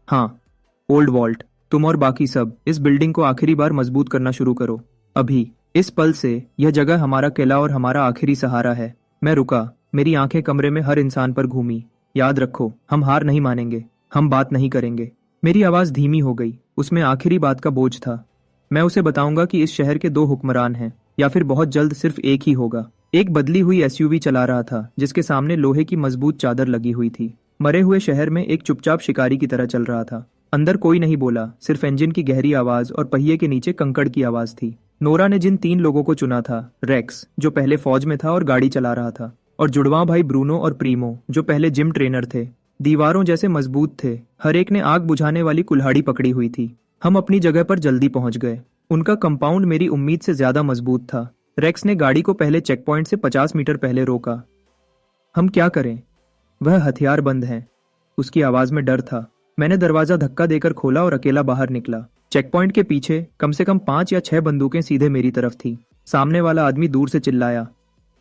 हाँ, ओल्ड वॉल्ट, तुम और बाकी सब इस बिल्डिंग को आखिरी बार मजबूत करना शुरू करो। अभी, इस पल से यह जगह हमारा किला और हमारा आखिरी सहारा है। मैं रुका, मेरी आंखें कमरे में हर इंसान पर घूमी। याद रखो, हम हार नहीं मानेंगे, हम बात नहीं करेंगे। मेरी आवाज धीमी हो गई, उसमें आखिरी बात का बोझ था। मैं उसे बताऊंगा कि इस शहर के 2 हुक्मरान हैं, या फिर बहुत जल्द सिर्फ एक ही होगा। एक बदली हुई एसयूवी चला रहा था जिसके सामने लोहे की मजबूत चादर लगी हुई थी। मरे हुए शहर में एक चुपचाप शिकारी की तरह चल रहा था। अंदर कोई नहीं बोला, सिर्फ इंजन की गहरी आवाज और पहिए के नीचे कंकड़ की आवाज थी। नोरा ने जिन 3 लोगों को चुना था, रेक्स जो पहले फौज में था और गाड़ी चला रहा था, और जुड़वा भाई ब्रूनो और प्रीमो जो पहले जिम ट्रेनर थे, दीवारों जैसे मजबूत थे। हर एक ने आग बुझाने वाली कुल्हाड़ी पकड़ी हुई थी। हम अपनी जगह पर जल्दी पहुंच गए। उनका कंपाउंड मेरी उम्मीद से ज्यादा मजबूत था। रेक्स ने गाड़ी को पहले चेक पॉइंट से 50 मीटर पहले रोका। हम क्या करें? वह हथियार बंद हैं। उसकी आवाज में डर था। मैंने दरवाजा धक्का देकर खोला और अकेला बाहर निकला। चेक पॉइंट के पीछे कम से कम 5 या 6 बंदूकें सीधे मेरी तरफ थी। सामने वाला आदमी दूर से चिल्लाया,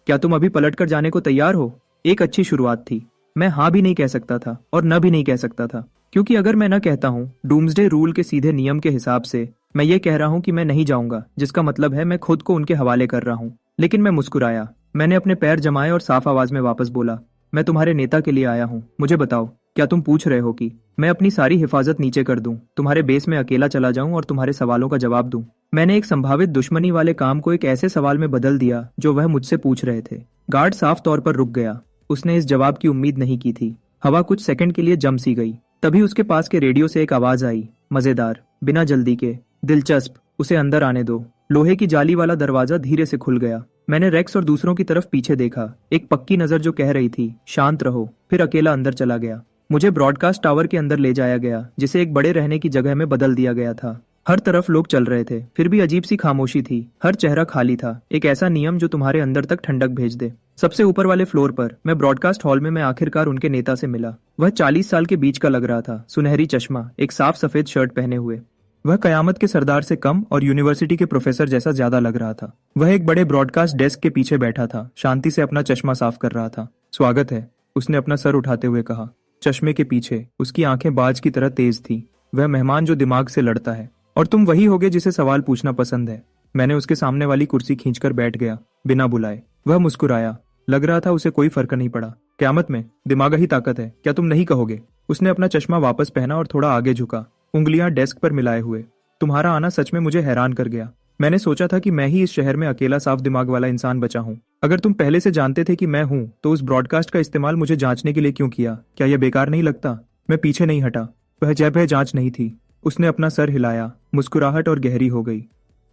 क्या तुम अभी पलट कर जाने को तैयार हो? एक अच्छी शुरुआत थी। मैं हाँ भी नहीं कह सकता था और न भी नहीं कह सकता था, क्योंकि अगर मैं न कहता हूँ डूम्सडे रूल के सीधे नियम के हिसाब से मैं ये कह रहा हूँ कि मैं नहीं जाऊंगा, जिसका मतलब है मैं खुद को उनके हवाले कर रहा हूँ। लेकिन मैं मुस्कुराया। मैंने अपने पैर जमाए और साफ आवाज में वापस बोला, मैं तुम्हारे नेता के लिए आया हूँ। मुझे बताओ, क्या तुम पूछ रहे हो कि मैं अपनी सारी हिफाजत नीचे कर दूं, तुम्हारे बेस में अकेला चला जाऊं और तुम्हारे सवालों का जवाब दूं? मैंने एक संभावित दुश्मनी वाले काम को एक ऐसे सवाल में बदल दिया जो वह मुझसे पूछ रहे थे। गार्ड साफ तौर पर रुक गया। उसने इस जवाब की उम्मीद नहीं की थी। हवा कुछ सेकंड के लिए जम सी गई। तभी उसके पास के रेडियो से एक आवाज आई, मजेदार, बिना जल्दी के, दिलचस्प, उसे अंदर आने दो। लोहे की जाली वाला दरवाजा धीरे से खुल गया। मैंने रेक्स और दूसरों की तरफ पीछे देखा। एक पक्की नजर जो कह रही थी, शांत रहो। फिर अकेला अंदर चला गया। मुझे ब्रॉडकास्ट टावर के अंदर ले जाया गया, जिसे एक बड़े रहने की जगह में बदल दिया गया था। हर तरफ लोग चल रहे थे, फिर भी अजीब सी खामोशी थी। हर चेहरा खाली था। एक ऐसा नियम जो तुम्हारे अंदर तक ठंडक भेज दे। सबसे ऊपर वाले फ्लोर पर मैं ब्रॉडकास्ट हॉल में मैं आखिरकार उनके नेता से मिला। वह 40 साल के बीच का लग रहा था। सुनहरी चश्मा, एक साफ सफेद शर्ट पहने हुए। वह कयामत के सरदार से कम और यूनिवर्सिटी के प्रोफेसर जैसा ज्यादा लग रहा था। वह एक बड़े ब्रॉडकास्ट डेस्क के पीछे बैठा था, शांति से अपना चश्मा साफ कर रहा था। स्वागत है, उसने अपना सर उठाते हुए कहा। चश्मे के पीछे उसकी आंखें बाज की तरह तेज थी। वह मेहमान जो दिमाग से लड़ता है। और तुम वही होगे जिसे सवाल पूछना पसंद है। मैंने उसके सामने वाली कुर्सी खींचकर बैठ गया, बिना बुलाए। वह मुस्कुराया। लग रहा था उसे कोई फर्क नहीं पड़ा। क़यामत में दिमाग ही ताकत है, क्या तुम नहीं कहोगे? उसने अपना चश्मा वापस पहना और थोड़ा आगे झुका, उंगलियां डेस्क पर मिलाए हुए। तुम्हारा आना सच में मुझे हैरान कर गया। मैंने सोचा था कि मैं ही इस शहर में अकेला साफ दिमाग वाला इंसान बचा हूँ। अगर तुम पहले से जानते थे कि मैं हूँ, तो उस ब्रॉडकास्ट का इस्तेमाल मुझे जांचने के लिए क्यों किया? क्या यह बेकार नहीं लगता? मैं पीछे नहीं हटा। वह जैब जांच नहीं थी। उसने अपना सर हिलाया। मुस्कुराहट और गहरी हो गई।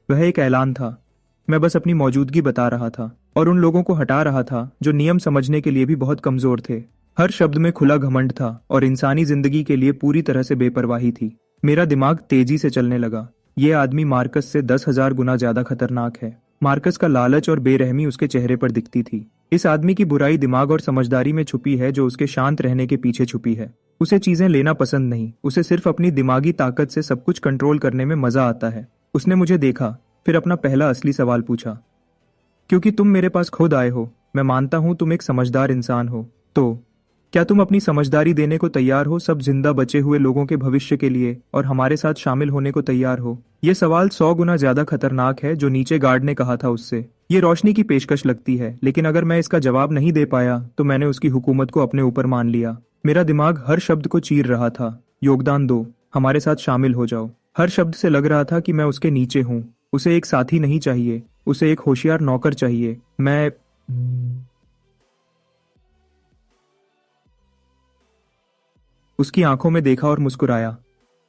वह एक ऐलान था। मैं बस अपनी मौजूदगी बता रहा था और उन लोगों को हटा रहा था जो नियम समझने के लिए भी बहुत कमजोर थे। हर शब्द में खुला घमंड था और इंसानी जिंदगी के लिए पूरी तरह से बेपरवाही थी। मेरा दिमाग तेजी से चलने लगा। ये आदमी मार्कस से 10,000 गुना ज्यादा खतरनाक है। मार्कस का लालच और बेरहमी उसके चेहरे पर दिखती थी। इस आदमी की बुराई दिमाग और समझदारी में छुपी है, जो उसके शांत रहने के पीछे छुपी है। उसे चीजें लेना पसंद नहीं, उसे सिर्फ अपनी दिमागी ताकत से सब कुछ कंट्रोल करने में मजा आता है। उसने मुझे देखा, फिर अपना पहला असली सवाल पूछा, क्योंकि तुम मेरे पास खुद आए हो, मैं मानता हूं तुम एक समझदार इंसान हो, तो क्या तुम अपनी समझदारी देने को तैयार हो सब जिंदा बचे हुए लोगों के भविष्य के लिए और हमारे साथ शामिल होने को तैयार हो? ये सवाल 100 गुना ज्यादा खतरनाक है जो नीचे गार्ड ने कहा था उससे। ये रोशनी की पेशकश लगती है, लेकिन अगर मैं इसका जवाब नहीं दे पाया तो मैंने उसकी हुकूमत को अपने ऊपर मान लिया। मेरा दिमाग हर शब्द को चीर रहा था। योगदान दो, हमारे साथ शामिल हो जाओ। हर शब्द से लग रहा था कि मैं उसके नीचे हूँ। उसे एक साथी नहीं चाहिए, उसे एक होशियार नौकर चाहिए। मैं उसकी आंखों में देखा और मुस्कुराया।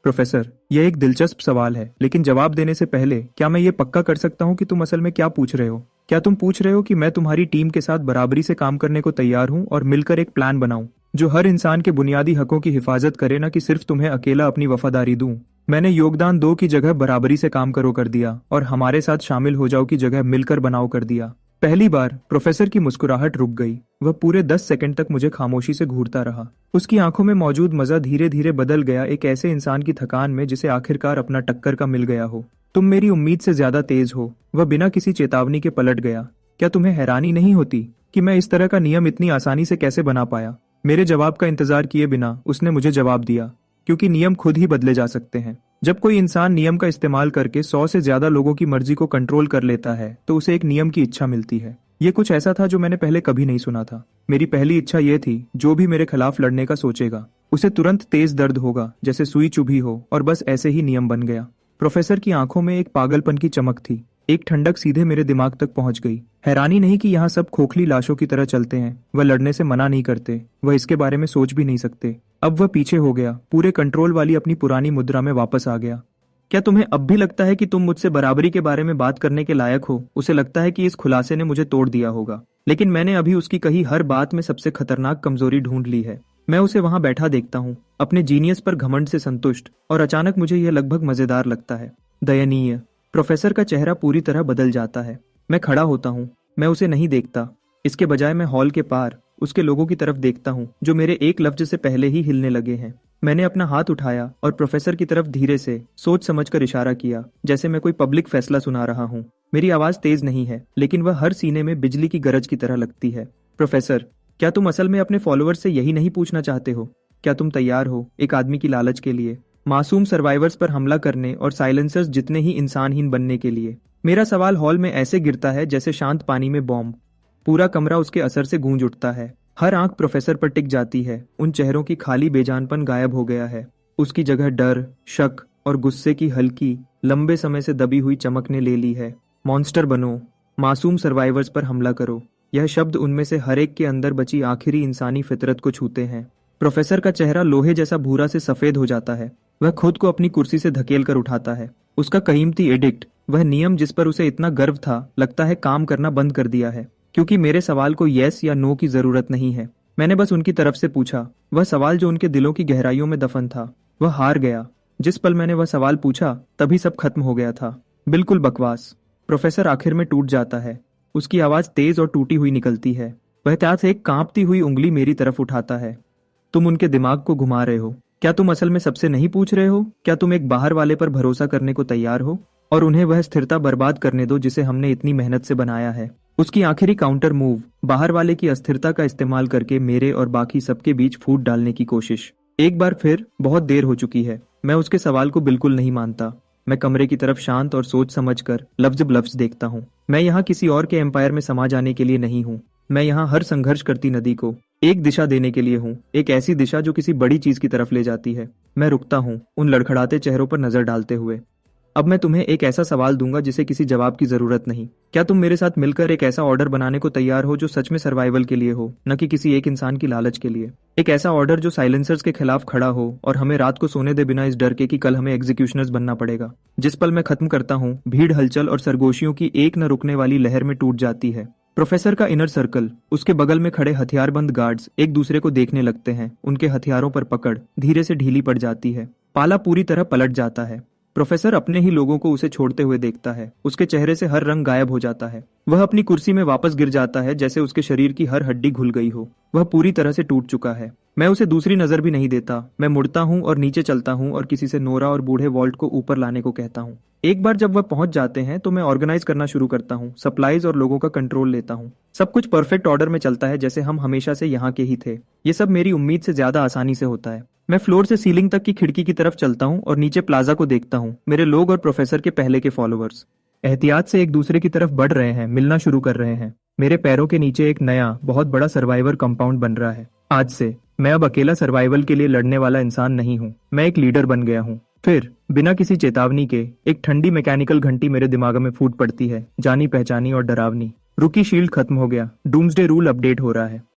प्रोफेसर, यह एक दिलचस्प सवाल है, लेकिन जवाब देने से पहले क्या मैं ये पक्का कर सकता हूँ कि तुम असल में क्या पूछ रहे हो? क्या तुम पूछ रहे हो कि मैं तुम्हारी टीम के साथ बराबरी से काम करने को तैयार हूँ और मिलकर एक प्लान बनाऊं जो हर इंसान के बुनियादी हकों की हिफाजत करे, न कि सिर्फ तुम्हें अकेला अपनी वफादारी दूं? मैंने योगदान दो की जगह बराबरी से काम करो कर दिया और हमारे साथ शामिल हो जाओ की जगह मिलकर बनाओ कर दिया। पहली बार प्रोफेसर की मुस्कुराहट रुक गई। वह पूरे 10 सेकंड तक मुझे खामोशी से घूरता रहा। उसकी आंखों में मौजूद मजा धीरे धीरे बदल गया एक ऐसे इंसान की थकान में जिसे आखिरकार अपना टक्कर का मिल गया हो। तुम मेरी उम्मीद से ज्यादा तेज हो। वह बिना किसी चेतावनी के पलट गया। क्या तुम्हें हैरानी नहीं होती कि मैं इस तरह का नियम इतनी आसानी से कैसे बना पाया? मेरे जवाब का इंतजार किए बिना उसने मुझे जवाब दिया, क्योंकि नियम खुद ही बदले जा सकते हैं। जब कोई इंसान नियम का इस्तेमाल करके 100 से ज्यादा लोगों की मर्जी को कंट्रोल कर लेता है तो उसे एक नियम की इच्छा मिलती है। ये कुछ ऐसा था जो मैंने पहले कभी नहीं सुना था। मेरी पहली इच्छा ये थी, जो भी मेरे खिलाफ लड़ने का सोचेगा उसे तुरंत तेज दर्द होगा, जैसे सुई चुभी हो, और बस ऐसे ही नियम बन गया। प्रोफेसर की आंखों में एक पागलपन की चमक थी। एक ठंडक सीधे मेरे दिमाग तक पहुंच गई। हैरानी नहीं कि यहाँ सब खोखली लाशों की तरह चलते हैं। वह लड़ने से मना नहीं करते, वह इसके बारे में सोच भी नहीं सकते। अब वह पीछे हो गया, पूरे कंट्रोल वाली अपनी पुरानी मुद्रा में वापस आ गया। क्या तुम्हें अब भी लगता है कि तुम मुझसे बराबरी के बारे में बात करने के लायक हो? उसे लगता है कि इस खुलासे ने मुझे तोड़ दिया होगा, लेकिन मैंने अभी उसकी कही हर बात में सबसे खतरनाक कमजोरी ढूंढ ली है। मैं उसे वहां बैठा देखता हूँ, अपने जीनियस पर घमंड से संतुष्ट, और अचानक मुझे यह लगभग मजेदार लगता है। दयनीय। प्रोफेसर का चेहरा पूरी तरह बदल जाता है। मैं खड़ा होता हूँ। मैं उसे नहीं देखता। इसके बजाय मैं हॉल के पार उसके लोगों की तरफ देखता हूँ जो मेरे एक लफ्ज से पहले ही हिलने लगे हैं। मैंने अपना हाथ उठाया और प्रोफेसर की तरफ धीरे से सोच समझकर इशारा किया, जैसे मैं कोई पब्लिक फैसला सुना रहा हूँ। मेरी आवाज तेज नहीं है, लेकिन वह हर सीने में बिजली की गरज की तरह लगती है। प्रोफेसर, क्या तुम असल में अपने फॉलोअर्स से यही नहीं पूछना चाहते हो? क्या तुम तैयार हो एक आदमी की लालच के लिए, मासूम सर्वाइवर्स पर हमला करने और साइलेंसर्स जितने ही इंसानहीन बनने के लिए? मेरा सवाल हॉल में ऐसे गिरता है जैसे शांत पानी में बॉम्ब। पूरा कमरा उसके असर से गूंज उठता है। हर आंख प्रोफेसर पर टिक जाती है। उन चेहरों की खाली बेजानपन गायब हो गया है। उसकी जगह डर, शक और गुस्से की हल्की, लंबे समय से दबी हुई चमक ने ले ली है। मॉन्स्टर बनो, मासूम सर्वाइवर्स पर हमला करो। यह शब्द उनमें से हर एक के अंदर बची आखिरी इंसानी फितरत को छूते हैं। प्रोफेसर का चेहरा लोहे जैसा भूरा से सफेद हो जाता है। वह खुद को अपनी कुर्सी से धकेल कर उठाता है। उसका कीमती एडिक्ट, वह नियम जिस पर उसे इतना गर्व था, लगता है काम करना बंद कर दिया है। क्योंकि मेरे सवाल को यस या नो की जरूरत नहीं है। मैंने बस उनकी तरफ से पूछा, वह सवाल जो उनके दिलों की गहराइयों में दफन था। वह हार गया। जिस पल मैंने वह सवाल पूछा, तभी सब खत्म हो गया था। बिल्कुल बकवास। प्रोफेसर आखिर में टूट जाता है। उसकी आवाज तेज और टूटी हुई निकलती है। वह त्याग से एक कांपती हुई उंगली मेरी तरफ उठाता है। तुम उनके दिमाग को घुमा रहे हो। क्या तुम असल में सबसे नहीं पूछ रहे हो? क्या तुम एक बाहर वाले पर भरोसा करने को तैयार हो और उन्हें वह स्थिरता बर्बाद करने दो जिसे हमने इतनी मेहनत से बनाया है? उसकी आखिरी काउंटर मूव, बाहर वाले की अस्थिरता का इस्तेमाल करके मेरे और बाकी सबके बीच फूट डालने की कोशिश। एक बार फिर बहुत देर हो चुकी है। मैं उसके सवाल को बिल्कुल नहीं मानता। मैं कमरे की तरफ शांत और सोच समझकर लफ्ज ब लफ्ज देखता हूँ। मैं यहाँ किसी और के एम्पायर में समा जाने के लिए नहीं हूँ। मैं यहाँ हर संघर्ष करती नदी को एक दिशा देने के लिए हूँ, एक ऐसी दिशा जो किसी बड़ी चीज की तरफ ले जाती है। मैं रुकता हूँ, उन लड़खड़ाते चेहरों पर नजर डालते हुए। अब मैं तुम्हें एक ऐसा सवाल दूंगा जिसे किसी जवाब की जरूरत नहीं। क्या तुम मेरे साथ मिलकर एक ऐसा ऑर्डर बनाने को तैयार हो जो सच में सर्वाइवल के लिए हो, न कि किसी एक इंसान की लालच के लिए? एक ऐसा ऑर्डर जो साइलेंसर्स के खिलाफ खड़ा हो और हमें रात को सोने दे बिना इस डर के कि कल हमें एग्जीक्यूशनर्स बनना पड़ेगा। जिस पल मैं खत्म करता हूँ, भीड़, हलचल और सरगोशियों की एक न रुकने वाली लहर में टूट जाती है। प्रोफेसर का इनर सर्कल, उसके बगल में खड़े हथियारबंद गार्ड्स एक दूसरे को देखने लगते हैं। उनके हथियारों पर पकड़ धीरे से ढीली पड़ जाती है। पाला पूरी तरह पलट जाता है। प्रोफेसर अपने ही लोगों को उसे छोड़ते हुए देखता है। उसके चेहरे से हर रंग गायब हो जाता है। वह अपनी कुर्सी में वापस गिर जाता है जैसे उसके शरीर की हर हड्डी घुल गई हो। वह पूरी तरह से टूट चुका है। मैं उसे दूसरी नजर भी नहीं देता। मैं मुड़ता हूँ और नीचे चलता हूँ और किसी से नोरा और बूढ़े वॉल्ट को ऊपर लाने को कहता हूँ। एक बार जब वह पहुंच जाते हैं तो मैं ऑर्गेनाइज करना शुरू करता हूँ, सप्लाईज और लोगों का कंट्रोल लेता हूँ। सब कुछ परफेक्ट ऑर्डर में चलता है, जैसे हम हमेशा से यहाँ के ही थे। ये सब मेरी उम्मीद से ज्यादा आसानी से होता है। मैं फ्लोर से सीलिंग तक की खिड़की की तरफ चलता हूँ और नीचे प्लाजा को देखता हूँ। मेरे लोग और प्रोफेसर के पहले के फॉलोअर्स एहतियात से एक दूसरे की तरफ बढ़ रहे हैं, मिलना शुरू कर रहे हैं। मेरे पैरों के नीचे एक नया बहुत बड़ा सर्वाइवर कंपाउंड बन रहा है। आज से मैं अब अकेला सर्वाइवल के लिए लड़ने वाला इंसान नहीं हूँ। मैं एक लीडर बन गया हूँ। फिर बिना किसी चेतावनी के एक ठंडी मैकेनिकल घंटी मेरे दिमाग में फूट पड़ती है, जानी पहचानी और डरावनी। रुकी शील्ड खत्म हो गया। डूम्सडे रूल अपडेट हो रहा है।